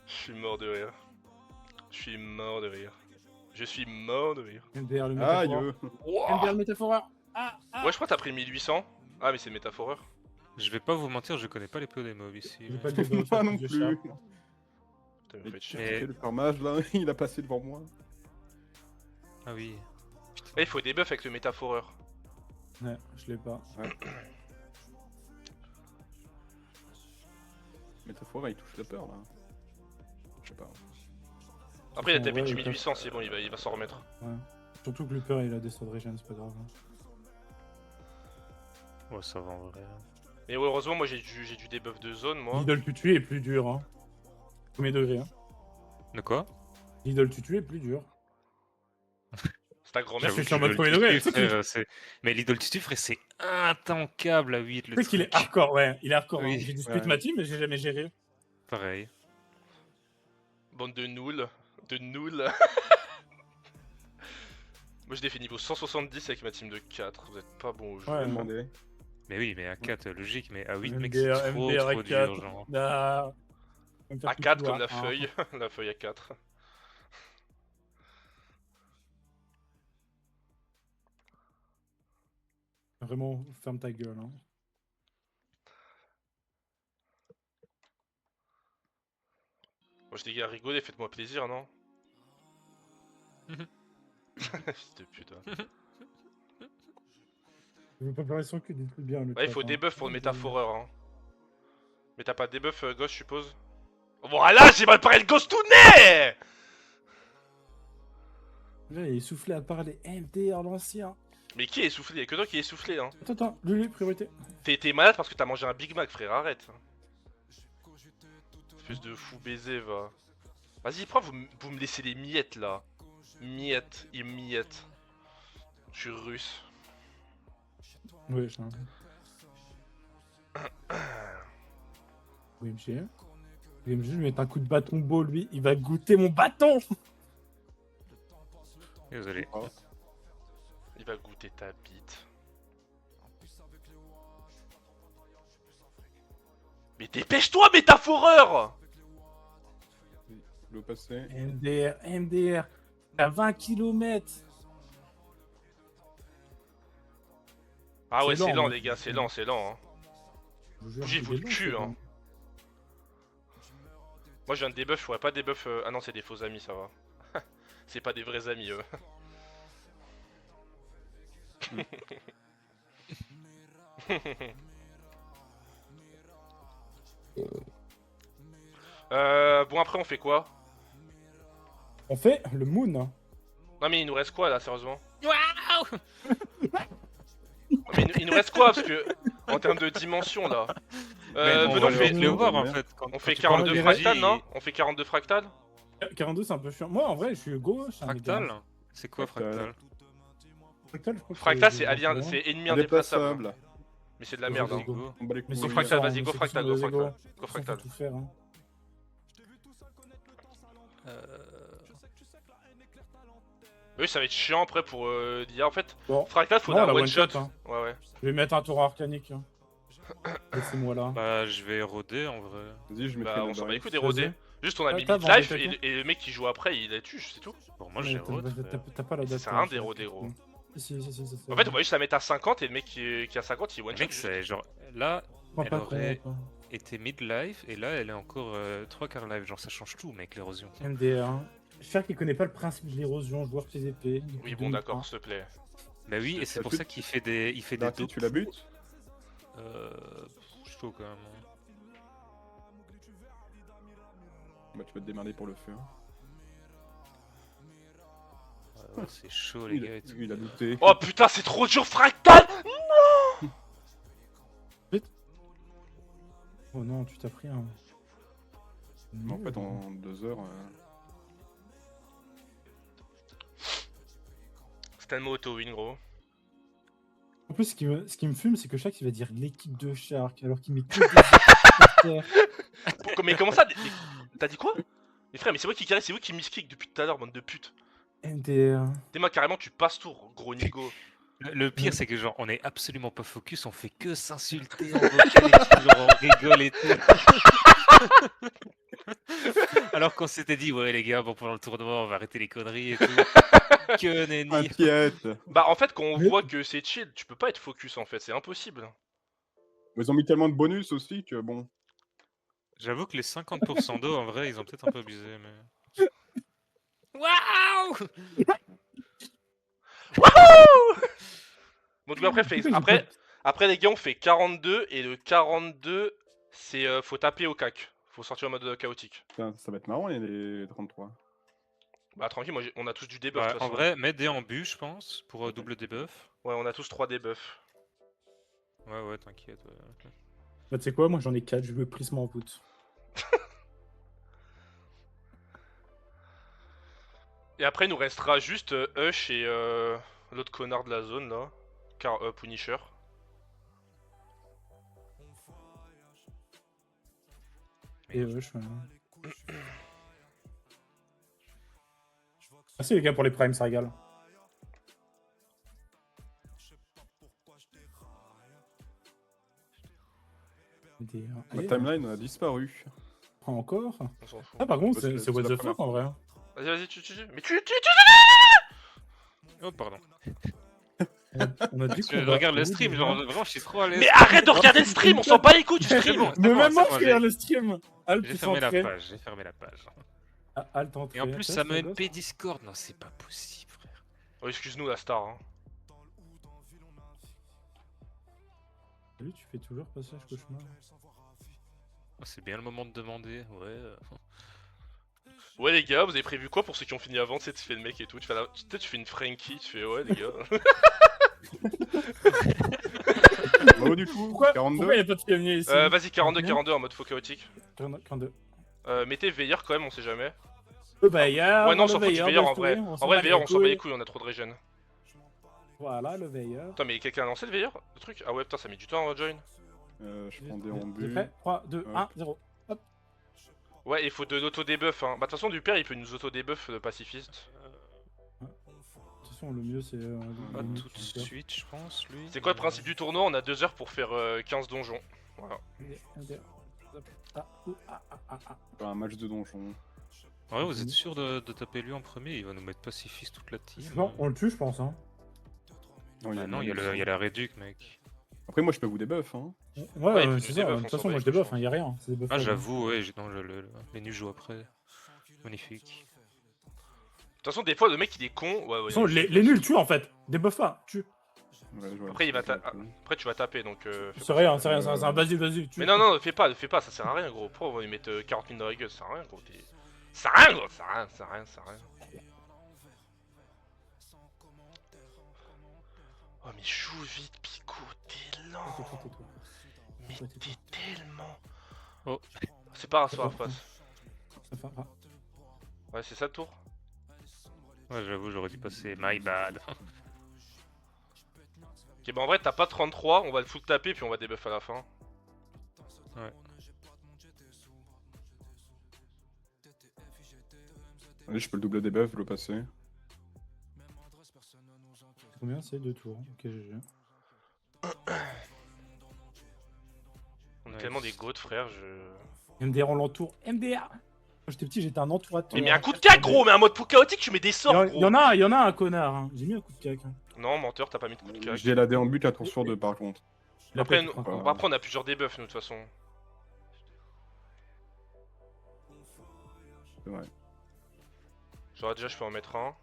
Je suis mort de rire. Je suis mort de rire. Je suis mort de rire. MDR, le Aïe. métaphore. MDR, le métaphoreur. Ouais, je crois que t'as pris 1800. Ah, mais c'est métaphoreur. Je vais pas vous mentir, je connais pas les PO des mobs ici. J'ai mais- pas de débat Moi sur non plus de plus. char. Putain, mais Mais faites chier. Mais- le farmage là, il a passé devant moi. Ah oui. Eh, il faut des buffs avec le métaphoreur. Ouais, je l'ai pas. Métaphore, il touche la peur là. Je sais pas. Après, il a tapé Ouais, du il tape- 1800, c'est bon, il va s'en remettre. Ouais. Surtout que Looper il a des sauts de régène, c'est pas grave. Ouais, ça va en vrai. Mais ouais, heureusement, moi j'ai du debuff de zone, moi. L'idole tu tues est plus dur, hein. Premier degré, hein. De quoi? L'idole tu tues est plus dur. C'est ta grand-mère. Je suis J'avoue en mode que premier l'idole degré, tutu, tu sais frère, mais l'idole tutu, frère, c'est intankable à 8 le Tu sais qu'il est truc. hardcore, ouais, il est hardcore. Oui. Hein. J'ai dispute Ouais. ma team, mais j'ai jamais géré. Pareil. Bande de nouls. De nouls. Moi je défais niveau 170 avec ma team de 4. Vous êtes pas bon au jeu. Ouais, Je vais demander. Mais oui, mais à 4, logique, mais à 8, MDR, mec, c'est trop, MDR à trop 4. dur, genre. Ah. On va me faire À tout 4 couloir, comme la hein. feuille. La feuille à 4. Vraiment, ferme ta gueule. Hein. Moi je dis gars, rigolez, faites-moi plaisir, non? Fils de pute. Hein. Je veux pas parler son cul, dites-le bien. Le Ouais, il chat, faut hein. des buffs pour le métaphoreur. Hein. Mais t'as pas des buffs ghost, je suppose? Voilà, j'ai mal parlé le ghost tout nez! Là, il est soufflé à parler MDR l'ancien. Mais qui est essoufflé? Y'a que toi qui est essoufflé, hein. Attends, Lulu, priorité. T'es malade parce que t'as mangé un Big Mac, frère, arrête. Espèce de fou baiser, va. Vas-y, pourquoi vous me laissez les miettes là? Miettes, et miettes. Je suis russe. Ouais, je WMG. WMG, je vais mettre un coup de bâton beau, lui. Il va goûter mon bâton. Désolé. Oh. Il va goûter ta bite. Mais dépêche-toi, métaphoreur! Le passé. MDR. À 20 km. Ah ouais, C'est c'est lent, lent, ouais. les gars, c'est lent, c'est lent. Hein. Bougez-vous le cul, hein. Moi, je viens de debuff, je pourrais pas debuff. Ah non, c'est des faux amis, ça va. C'est pas des vrais amis, eux. Bon, après, on fait quoi? On fait le moon. Non, mais il nous reste quoi là, sérieusement? Mais il nous reste quoi? Parce que, en termes de dimension là. Mais Venons, on va fait- le voir en Ouais. fait. Quand on fait tu 42 parles de fractales, magie, non? On fait 42 fractales? 42, c'est un peu chiant. Moi, en vrai, je suis gauche. hein, les gars. Fractal? C'est quoi fractal? Fractal, je crois que Fractal, c'est c'est alien, c'est ennemi indéplaçable. Indéplaçable. Mais c'est de la merde. Hein. Go. On bat les couilles. Go Oui, fractal, ça, vas-y, go c'est fractal, question go de fractal. Go Ça, faut fractal. tout faire. Hein. Oui, ça va être chiant après pour dire. En fait, Bon, fractal, faut non, un la one one shot. shot, hein. Ouais, ouais. Je vais mettre un tour arcanique. Hein. Laissez-moi là. Bah, je vais rôder en vrai. Vas-y, je mettrai Bah, la on s'en bat les barrière. couilles des rodés. Vas-y. Juste, on a Ah, mis t'as life vendu et le mec qui joue après, il la tue, c'est tout. Pour moi, Mais j'ai t'as- rôde. T'as pas la Ça date. sert à rien des rodés, gros. Si. En fait, on va juste la mettre à 50 et le mec qui a 50, il one Le shot. mec, c'est genre. Là, Prends elle pas aurait compte. été mid-life et là, elle est encore 3 quarts life. Genre, ça change tout, mec, l'érosion. MDR. Hein. Cher qui connaît pas le principe de l'érosion, joueur PVP. Oui, bon, d'accord, s'il te plaît. Bah oui, et c'est pour ça qu'il fait des. Il fait des Darty, dos. tu la butes? Chaud quand même. Bah, tu vas te démerder pour le feu. Hein. Ouais, c'est chaud, les gars. Et tout. Il a douté. Oh putain, c'est trop dur, fractal! Oh non, tu t'as pris un. Mais en fait, en 2 heures. C'est tellement auto-win, gros. En plus, ce qui me fume, c'est que chaque il va dire l'équipe de Shark, alors qu'il met que des Mais comment ça? T'as dit quoi? Mais frère, mais c'est vous qui miskick depuis tout à l'heure, bande de putes. MDR. T'es moi carrément, tu passes tour, gros nigo. Le pire, c'est que genre, on est absolument pas focus, on fait que s'insulter en vocal et tout, genre, on rigole et tout. Alors qu'on s'était dit, ouais, les gars, bon, pendant le tournoi, on va arrêter les conneries et tout. Que nenni. Inquiète. Bah, en fait, quand on Mais- voit que c'est chill, tu peux pas être focus en fait, c'est impossible. Ils ont mis tellement de bonus aussi que bon. J'avoue que les 50% d'eau, en vrai, ils ont peut-être un peu abusé, mais... Waouh! Bon, du coup, après, Pourquoi j'ai pas- après, les gars, on fait 42 et le 42, c'est faut taper au cac. Faut sortir en mode chaotique. Putain, ça va être marrant les 33. Bah, tranquille, moi, on a tous du debuff de Bah, toute en façon. vrai, mets des en but, je pense, pour double debuff. Ouais, on a tous 3 debuffs. Ouais, t'inquiète. Ouais. Bah, tu sais quoi, moi j'en ai 4, je veux prisme en voûte. Et après, il nous restera juste Hush et l'autre connard de la zone là. Car Punisher. Et je fais... Merci les gars pour les primes, ça régale. Ma timeline a disparu. Encore? On s'en fout. Ah, par contre, Parce que c'est c'est what la the première fuck en vrai. Vas-y, tu. Mais Oh, pardon. On a dit Je qu'on va regarde le où, stream, déjà genre, vraiment, je suis trop à l'aise. Mais arrête de regarder le stream, on s'en bat les couilles du C'est stream. bon, Mais même moi, c'est bon, je regarde le stream. Alt, J'ai tu fermé la entrée. page, j'ai fermé la page. Ah, Alt entrée. Et en plus, Ça, ça c'est me gosse. MP Discord. Non, c'est pas possible, frère. Oh, excuse-nous la star. Hein. Salut, tu fais toujours passage cauchemar. Oh, c'est bien le moment de demander, ouais. Ouais les gars, vous avez prévu quoi pour ceux qui ont fini avant? Tu sais, tu fais le mec et tout, tu fais une Frankie, tu fais ouais les gars. Oh, du coup, Pourquoi 42. il n'y a pas de camion ici? Vas-y, 42 Combien 42 en mode faux chaotique. 42. Mettez veilleur quand même, on sait jamais. Le veilleur. Ouais non, on le s'en fout du veilleur en vrai. En vrai le veilleur on s'en bat les couilles, on a trop de régène. Voilà, le veilleur. Putain mais quelqu'un a lancé le veilleur? Le truc? Ah ouais putain ça met du temps à join. Je prends des en T'es but. prêt? 3, 2, Ouais. 1, 0. Ouais il faut de l'auto-debuff hein. Bah de toute façon du père il peut nous auto-debuff le pacifiste. De toute façon, le mieux c'est. Pas le tout de suite, je pense, lui. C'est quoi le principe du tournoi? On a 2 heures pour faire 15 donjons. Voilà. Pas un match de donjon. Ouais, vous êtes sûr de taper lui en premier? Il va nous mettre pacifiste toute la team. Non, on le tue, je pense. Hein. Bah non, il y a la réduc, mec. Après, moi, je peux vous débuff. Hein. Ouais, il peut c'est nous ça. debuff, De on toute s'en façon, bat moi les je couilles, débuff, il y a rien. C'est des buffs. Ah, j'avoue, ouais, les nus jouent après. Magnifique. De toute façon des fois le mec il est con. Ouais, De toute façon, les nuls tuent en fait. Débuff pas, tue. Ouais, je vois, Après, il va c'est un peu- Après tu vas taper donc. C'est rien, c'est un vas-y, tue. Mais non, ne fais pas, ça sert à rien gros. Pourquoi on va lui mettre 40 000 dans la gueule? Ça sert à rien gros. Ça sert à rien gros, ça sert à rien. Oh mais joue vite Pico, t'es lent. Mais t'es tellement. Oh. C'est pas grave, passe. Enfin, Ouais, c'est ça le tour. Ouais, j'avoue, j'aurais dû passer my bad. Ok, bah en vrai, t'as pas 33, on va le full taper puis on va débuff à la fin. Ouais. Allez, je peux le double debuff, le passer. combien c'est 2 tours? Ok, GG. On est Ouais. tellement des goats, frère. MDR en l'entour. MDR! Quand j'étais petit, j'étais un entourateur. Mais un coup de cac, gros, mais un mode full chaotique, tu mets des sorts, Il gros. y en a un connard. Hein. J'ai mis un coup de cac. Hein. Non, menteur, t'as pas mis de coup de cac. J'ai la dé en but à tour sur 2 par contre. Il a Après, pas nous- été trop Voilà. fort. Après, on a plusieurs debuffs, nous, de toute façon. C'est vrai. Genre, déjà, je peux en mettre un.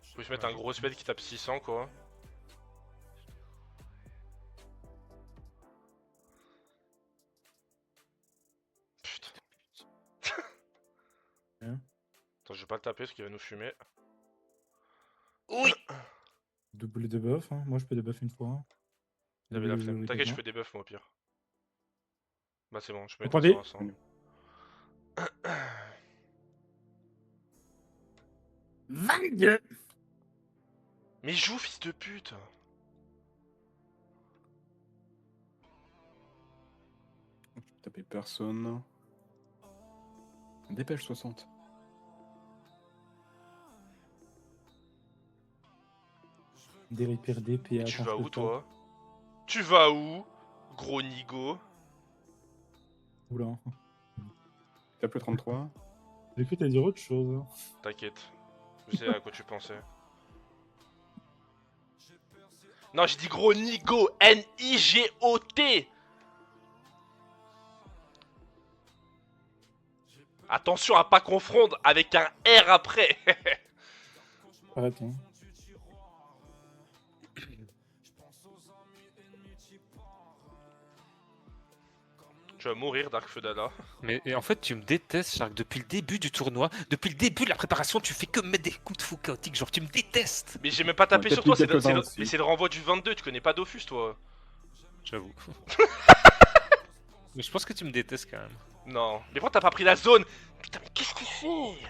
Je peux se mettre un gros spell qui tape 600, quoi. Putain. Hein? Attends, je vais pas le taper parce qu'il va nous fumer. Oui! Double debuff. Hein. Moi, je peux debuff une fois. Hein. J'avais la Double flemme. debuff, T'inquiète, je hein. fais des buffs, moi, au pire. Bah, c'est bon, je peux Attendez. mettre ça ensemble. 22! Mais joue, fils de pute! Je peux taper personne. Dépêche 60. Des repères DPA. Tu quand vas je où, peux toi? Tu vas où? Gros nigo. pas. Oula. Tape le 33. J'ai cru que t'allais dire autre chose. Hein. T'inquiète. Je sais à quoi tu pensais. Non, j'ai dit gros Nigo, N-I-G-O-T. Attention à pas confondre avec un R après. Arrête, hein. Tu vas mourir, Dark Feudala. Mais et en fait, tu me détestes, Shark, depuis le début du tournoi, depuis le début de la préparation, tu fais que mettre des coups de fou chaotiques, genre tu me détestes. Mais j'ai même pas tapé Ouais, sur toi, peut-être quelques-uns aussi. mais c'est le renvoi du 22, tu connais pas Dofus toi. J'avoue. Mais je pense que tu me détestes quand même. Non. Mais pourquoi t'as pas pris la zone? Putain, mais qu'est-ce qu'il fait?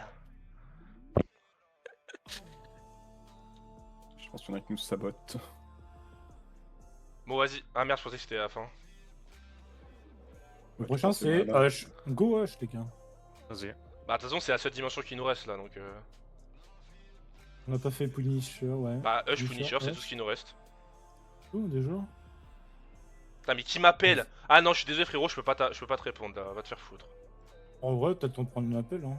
Je pense qu'il y en a qui nous sabotent. Bon, vas-y. Ah merde, je pensais que c'était la fin. Le prochain, c'est c'est malin. Hush. Go Hush, les gars. Vas-y. Bah, de toute façon, c'est la seule dimension qui nous reste là donc. On n'a pas fait Punisher, ouais. Bah, Hush Punisher, Punisher, c'est Hush. tout ce qui nous reste. Oh, déjà. Putain, mais qui m'appelle? Ah non, je suis désolé, frérot, je peux pas te répondre là, va te faire foutre. En vrai, peut-être qu'on prend un appel, hein.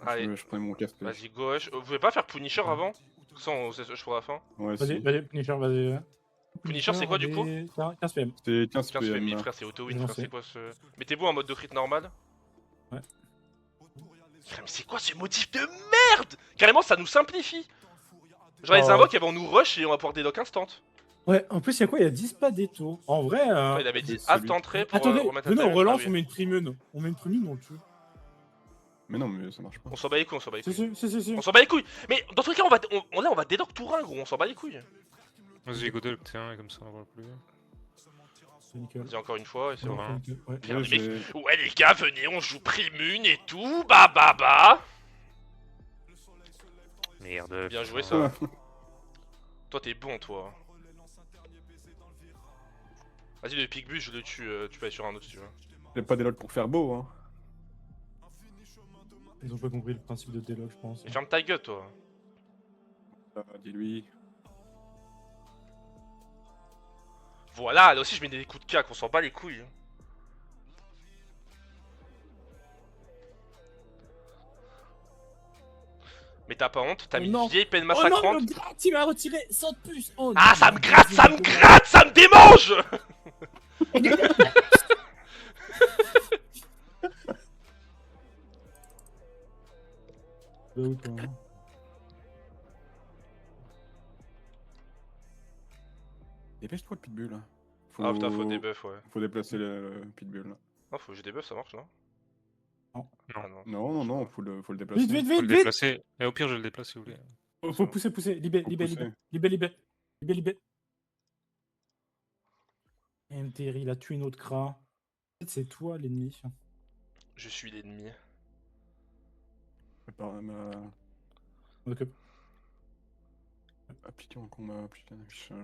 Allez, Je prenais mon café. vas-y, go Hush. Vous pouvez pas faire Punisher avant? Sans, on sait Hush pour la fin. Ouais, Vas-y, si. vas-y, Punisher, vas-y. Punisher, c'est quoi, du coup? 15 PM. C'est 15 15 mais PM. frère, c'est auto-win, Je frère, sais. c'est quoi ce. Mettez-vous en mode de crit normal? Ouais. Frère, mais c'est quoi ce motif de merde? Carrément, ça nous simplifie. Genre, les Oh. invoques, elles vont nous rush et on va pouvoir délock instant. Ouais, en plus, il y a quoi? Il y a 10 pas d'étau. En vrai. Il avait dit c'est celui- attendrez pour Attendez, remettre venez, la on time. relance, Ah on oui. met une primune. On met une primune, on le tue. Mais non, mais ça marche pas. On s'en bat les couilles, on s'en bat les Si, couilles. si. On s'en bat les couilles. Mais dans tous les cas, là, on va délock tout rein, gros, on s'en bat les couilles. Vas-y, go de T1 et comme ça on va plus. C'est nickel. Vas-y, encore une fois, et c'est Ouais. bon. Ouais. Bien, Ouais, les mecs. j'ai- Ouais, les gars, venez, on joue primune et tout. Bah. Merde. Bien joué, putain. ça. Toi, t'es bon, toi. Vas-y, le Pigbu, je le tue. Tu peux aller sur un autre si tu veux. J'ai pas des lots pour faire beau, hein. Ils ont pas compris le principe de déloc, je pense. Mais ferme ta gueule, toi. Ah, dis-lui. Voilà, là aussi, je mets des coups de cac, on s'en bat les couilles. Mais t'as pas honte, t'as Oh mis non. une vieille peine Oh massacrante. non, le gratte, il m'a retiré 100 de plus. Oh, Ah, non, ça me non, gratte, vas-y, ça me vas-y. gratte, ça me démange. Bah, ou pas, hein. Dépêche-toi le pitbull. Ah putain, faut des buffs, ouais. Faut déplacer le pitbull. Là. Non, faut que j'ai des buffs, ça marche, non? Non. Ah non. Non, faut le déplacer. Vite, vite, Faut le vite, vite. déplacer. Et au pire, je le déplace si vous voulez. Faut pousser. Libé. MTR, il a tué une autre Kra. Peut-être c'est toi l'ennemi. Je suis l'ennemi. Prépare ma... Ok. Appliquer en combat, appliquer un affichage.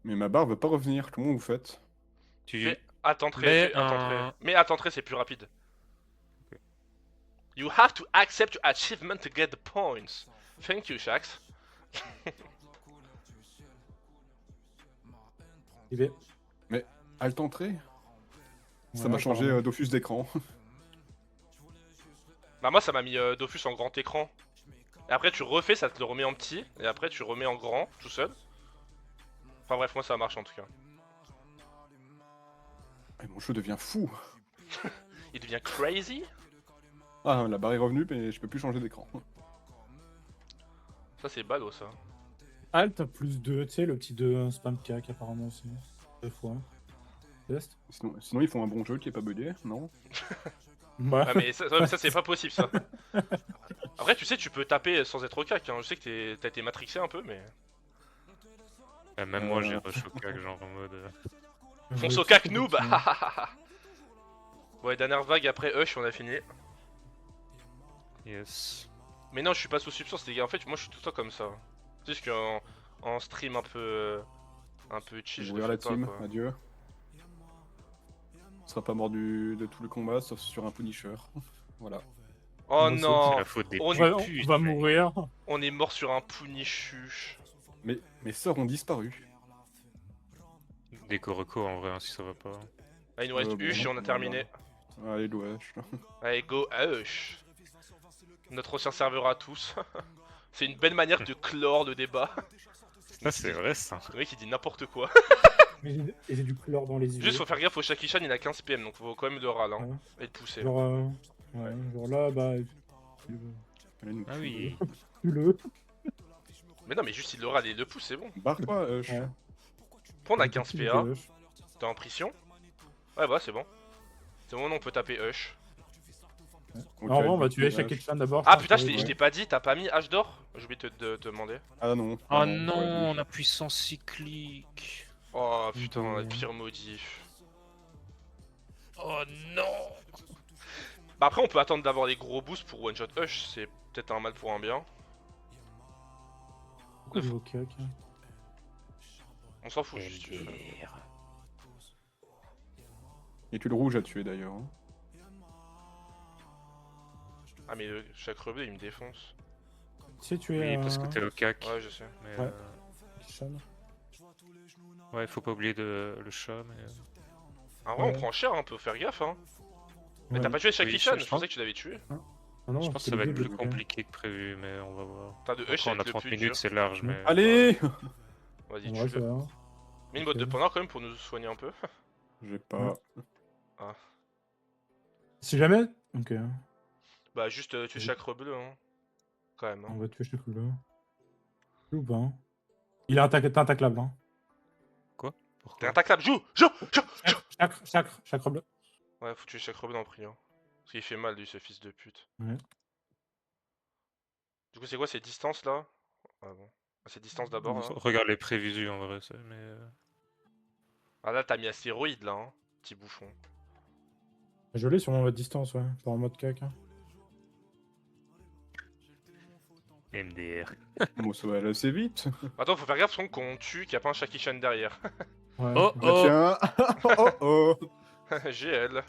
Mais ma barre veut pas revenir, comment vous faites? Tu. Mais attentrez, Mais mais attentrez, c'est plus rapide. Ok. You have to accept your achievement to get the points. Thank you, Shax. Libé. Alt entrée? Ça Ouais, m'a changé apparemment. d'offus d'écran. Bah moi ça m'a mis Dofus en grand écran. Et après tu refais, ça te le remet en petit. Et après tu remets en grand, tout seul. Enfin bref, moi ça marche en tout cas. Et mon jeu devient fou. Il devient crazy. Ah, la barre est revenue, mais je peux plus changer d'écran. Ça c'est ballot ça. Alt plus 2, tu sais, le petit 2 spam cac apparemment aussi. 2 fois. Test. Sinon, ils font un bon jeu qui est pas bugué, non? Ouais. Ah mais ça c'est pas possible ça. Après tu sais tu peux taper sans être au cac, hein. Je sais que t'as été matrixé un peu mais... Même moi, j'ai rush au cac, genre en mode. Fonce au cac noob. Ouais, dernière vague après Hush, on a fini. Yes. Mais non, je suis pas sous substance les gars, en fait moi je suis tout le temps comme ça. C'est juste qu'en stream un peu chill, je le Ouvrir fais la pas, team, quoi. adieu. On sera pas mort de tout le combat, sauf sur un Punisher. Voilà. Oh Non, non, C'est la faute des on putes. On va mec. mourir. on est mort sur un Punishush. Mais mes sœurs ont disparu. des Koroko en vrai, hein, si ça va pas. Ah, il nous reste bon, Hush et on a terminé. Allez, l'Ouest. Allez, go à Hush. Notre ancien serveur à tous. C'est une belle manière de clore le débat. Ah, c'est vrai ça. Le mec il dit n'importe quoi. Mais j'ai du couleur dans les yeux. Juste faut faire gaffe au Shaki-chan, il a 15 PM donc faut quand même le râle hein. Ouais. Et le pousser. Genre, ouais, genre là, bah. Allez, nous. Ah oui. Le. Mais non mais juste il le râle et le pousse c'est bon. Barre-toi, Ouais. Après on a 15 PA, Ouais. t'es en pression. Ouais bah c'est bon. C'est bon on peut taper Hush. Ok, Non, en vrai, on va du tuer coup, Shaki-chan d'abord. Ah putain je Ouais. t'ai pas dit, t'as pas mis H d'or? J'ai oublié de te demander. Ah non. Oh non, on a puissance cyclique. Oh putain Ouais. la pire modif. Oh non. Bah après on peut attendre d'avoir les gros boosts pour one shot Hush, c'est peut-être un mal pour un bien. Pourquoi il est au cac, hein. On s'en fout juste. Et tu le rouge à tuer d'ailleurs. Hein. Ah mais chaque rebeu il me défonce. Tu sais, tu es. Oui, parce que t'es au cac. Ouais je sais. Mais, Ouais. Shaki-chan. ouais, faut pas oublier le chat, mais... En vrai Ouais. on prend cher, hein, on peut faire gaffe hein. Mais Ouais. t'as pas tué Shaki-chan, Oui, je je pensais que tu l'avais tué. Ah non, Je pense que c'est ça va le être début, plus le gars. compliqué que prévu, mais on va voir. T'as de Hush Après, on a avec le 30 plus minutes, dur. c'est large, mais... Allez. Vas-y En vrai, ça tue-le. va. Mets une botte de pendant quand même pour nous soigner un peu. J'ai pas. Si jamais. Ok. Bah juste tuer chaque rebeu hein. Quand même hein. On va tuer Shaki-chan. Ou pas. Hein. Il est intaclable. Hein. T'es Pourquoi? intactable, joue. Chaque rebeu. Ouais faut tuer chaque rebeu dans le prix hein. Parce qu'il fait mal lui ce fils de pute. Ouais. Du coup c'est quoi ces distances là? Ah bon. Ah, c'est distance d'abord là. Regarde les prévisus en vrai, ça, mais... Ah là t'as mis astéroïde là hein. Petit bouffon. Je l'ai sur mon mode distance, ouais. Pas en mode cac. Hein. MDR. Bon, ça va aller assez vite. Attends faut faire gaffe qu'on tue qu'il n'y a pas un Shaki-chan derrière. Ouais. Oh, Bah tiens. Oh. GL.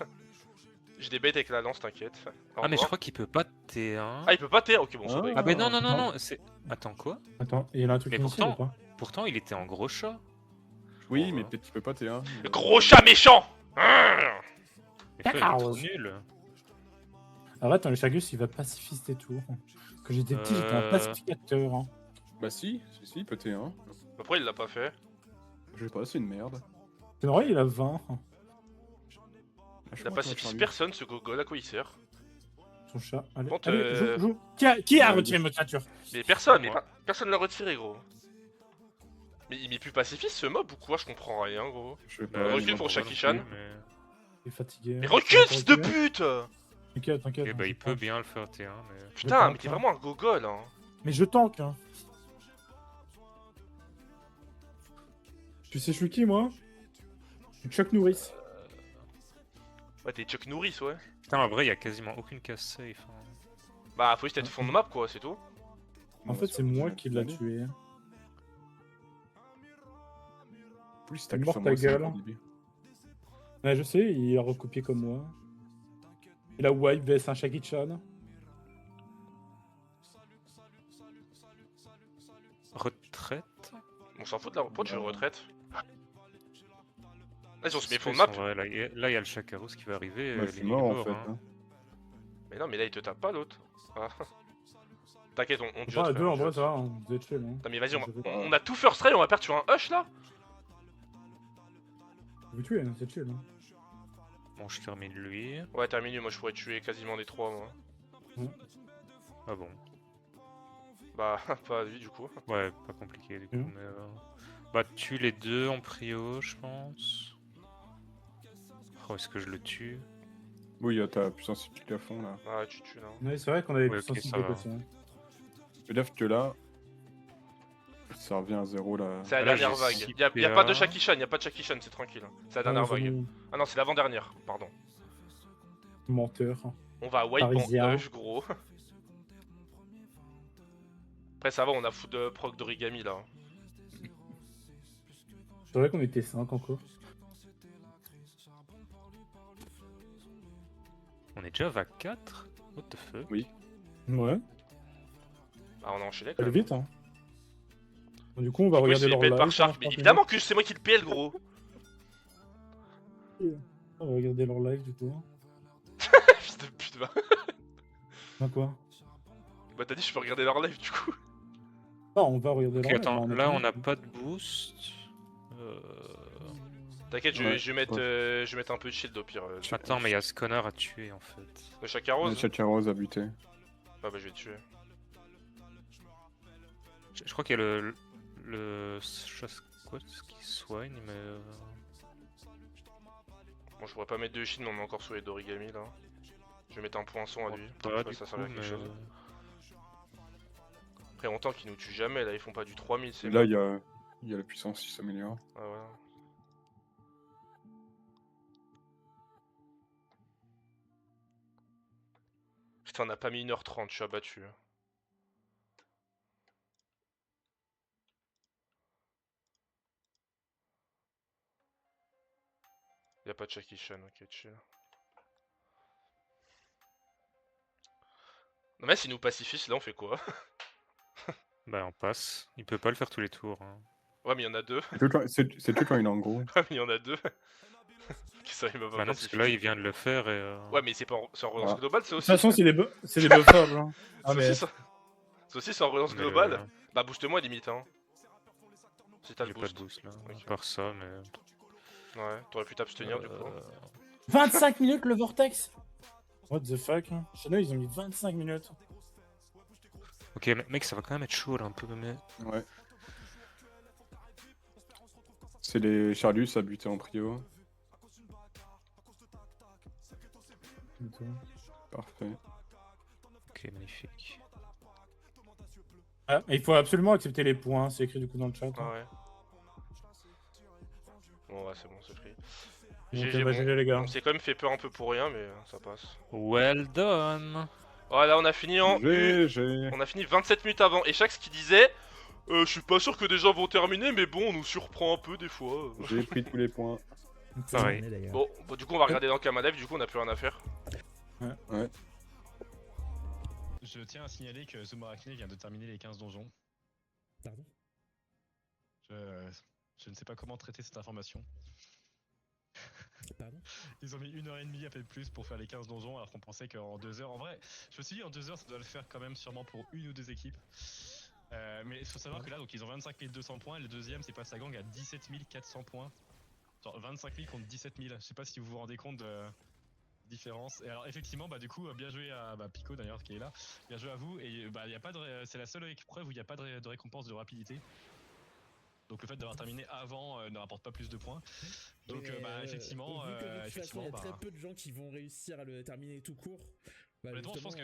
J'ai des baits avec la lance t'inquiète. Au Ah, mais je revoir. crois qu'il peut pas T1. Ah il peut pas T1, ok bon ça va. Ah, mais non, non. c'est... Attends, quoi? Attends, il y a un truc Mais initial pourtant- ou pas? Pourtant, il était en gros chat. Oui, Oh, mais bah. peut-être tu peux pas T1. Le gros chat méchant. Mais toi, il est trop Chaos. nul. Arrête, hein, le Chagus, il va pacifister des tours. Quand j'étais petit, j'étais un pacificateur. Hein. Bah si, il peut T1. Pourquoi il l'a pas fait? Je sais pas, c'est une merde. C'est vrai, il a 20. Il a pacifie personne ce gogol, à quoi il sert? Son chat. Allez, Bon, allez, joue. Qui a Ouais, retiré ma créature? Mais personne, Moi. personne l'a retiré gros. Mais il met plus pacifiste ce mob ou quoi? Je comprends rien gros. Je sais Bah, pas. recule je pour comprends Shaki-chan. non plus, mais- Il est fatigué. Mais recule fils de pute! T'inquiète, t'inquiète. Eh bah, hein, il je peut tank. bien le faire T1, mais... Putain, tank, mais t'es hein. vraiment un gogol hein. Mais je tank, hein. Tu sais, je suis qui, moi? Je suis Chuck Norris. Ouais, t'es Chuck Norris, ouais. Putain, en vrai, il y a quasiment aucune case safe. Hein. Bah, faut juste être fond de map quoi, c'est tout. En fait, c'est moi qui l'a tué. Plus t'as Il que mord sur ta moi, c'est gueule. encore débile. Ouais, je sais, il a recopié comme moi. Il a wipe vs un Shaki-chan. Retraite? On s'en fout de la pourquoi tu veux retraite? Vas-y, on se met fond de En map. vrai, là, il y a le Chakarous qui va arriver. Ouais, je suis mort en fait. Hein. Mais non, mais là il te tape pas l'autre. Ah. T'inquiète, on Enfin, jute, à deux, en on vrai, jute. ça va, hein, vous êtes chill. Hein. Putain, mais vas-y, Je vais pas- on a tout first try, on va perdre sur un hush là? Vous tuez, hein, c'est chill. Hein. Bon, je termine lui. Ouais, terminé, moi je pourrais tuer quasiment des 3 moi. Ah bon. Bah, pas lui du coup. Ouais, pas compliqué du coup, Mhm. mais... Bah, tue les deux en prio, je pense. Oh, est-ce que je le tue? Oui, t'as puissance cyclique à fond là. Ah, tu tues là. Ouais, c'est vrai qu'on avait Ouais, plus ok, sensible ça de va. passer. Hein. Fais gaffe que là, ça revient à 0 là. C'est la Là, dernière j'ai vague. six Y'a pas de PA. Shaki-chan, y'a pas de Shaki-chan, c'est tranquille. C'est la dernière Ouais, vague. bon, Ah non, c'est l'avant-dernière, pardon. menteur. On va wipe Parisien. en hush, gros. Après, ça va, on a fou de proc d'origami là. C'est vrai qu'on était 5 encore. On est déjà à 4? What the fuck? Oui. Ouais, Ah, on a enchaîné quand ça allait même. vite. Hein. Bon, du coup, on va Oui, regarder c'est leur pet live. par Shark, mais évidemment que c'est moi qui le PL, gros. On va regarder leur live du coup. Fils de pute, va. Bah quoi? Bah t'as dit je peux regarder leur live du coup. Ah, on va regarder Ok, leur live. attends, bah, là on attend. n'a pas de boost. T'inquiète, Ouais, je vais mettre un peu de shield au pire. Attends, mais il y a ce connard à tuer en fait. Le Chacarose. Chacharos a buté. Ah bah je vais le tuer. Je crois qu'il y a le chasse quoi qui soigne, mais Bon, je pourrais pas mettre de shield, mais on est encore sur les d'origami là. Je vais mettre un poinçon à lui. pas Ouais, du ça coup, servait à quelque mais chose. Après longtemps qu'ils nous tuent jamais, là ils font pas du 3000, c'est Là, mort. il y a la puissance qui s'améliore. Ah voilà. Putain, on a pas mis 1h30, je suis abattu. Y'a pas de Shaki-chan, ok, chill. Non mais s'il nous pacifie, là on fait quoi? bah on passe. Il peut pas le faire tous les tours. Hein. Ouais mais il y en a deux. C'est tout quand il est en gros. Ouais mais il y en a deux. Qui ça il m'a pas Bah non, parce que pacifié. là il vient de le faire et. Ouais mais c'est pas c'est en relance Voilà. globale, c'est De aussi. toute façon, c'est des buffables. Hein. Ah, C'est mais aussi ça. C'est aussi c'est en relance mais globale. Bah booste-moi limite hein. Si t'as il y le a pas de boost. boost là. Ok. À part ça, mais. Ouais, t'aurais pu t'abstenir du coup. 25 minutes le vortex. What the fuck? Hein. Chez nous, ils ont mis 25 minutes. Ok, mec, ça va quand même être chaud là un peu, mais. Ouais. C'est les Charlus à buter en prio. Parfait. Ok, magnifique. Ah, il faut absolument accepter les points, c'est écrit du coup dans le chat. Ah Hein. ouais. Bon ouais c'est bon, c'est free. Donc, GG, bah, bon. GG, les gars. On s'est quand même fait peur un peu pour rien mais ça passe. Well done! Voilà, on a fini en GG. On a fini 27 minutes avant. Et chaque ce qui disait je suis pas sûr que des gens vont terminer, mais bon, on nous surprend un peu des fois. J'ai pris tous les points. Pareil. D'ailleurs. Bon, du coup, on va regarder dans Kamalev, du coup, on a plus rien à faire. Ouais. Je tiens à signaler que Zomarakne vient de terminer les 15 donjons. Pardon. Je ne sais pas comment traiter cette information. Pardon. Ils ont mis 1h30 à peu plus pour faire les 15 donjons alors qu'on pensait qu'en 2 heures, en vrai, je me suis dit en 2 heures ça doit le faire quand même sûrement pour une ou deux équipes. Mais il faut savoir que là donc ils ont 25 200 points et le deuxième c'est Passagang à 17 400 points. Genre 25 000 contre 17 000, je sais pas si vous vous rendez compte de différence. Et alors effectivement bah du coup bien joué à Pico d'ailleurs qui est là, bien joué à vous et bah y a pas de c'est la seule épreuve où il n'y a pas de récompense de rapidité. Donc le fait d'avoir terminé avant ne rapporte pas plus de points. Donc effectivement, vu que de toute façon, il y a bah, très peu de gens qui vont réussir à le terminer tout court. Bah, honnêtement, je justement,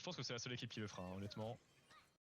pense que c'est la seule équipe qui le fera, hein, honnêtement.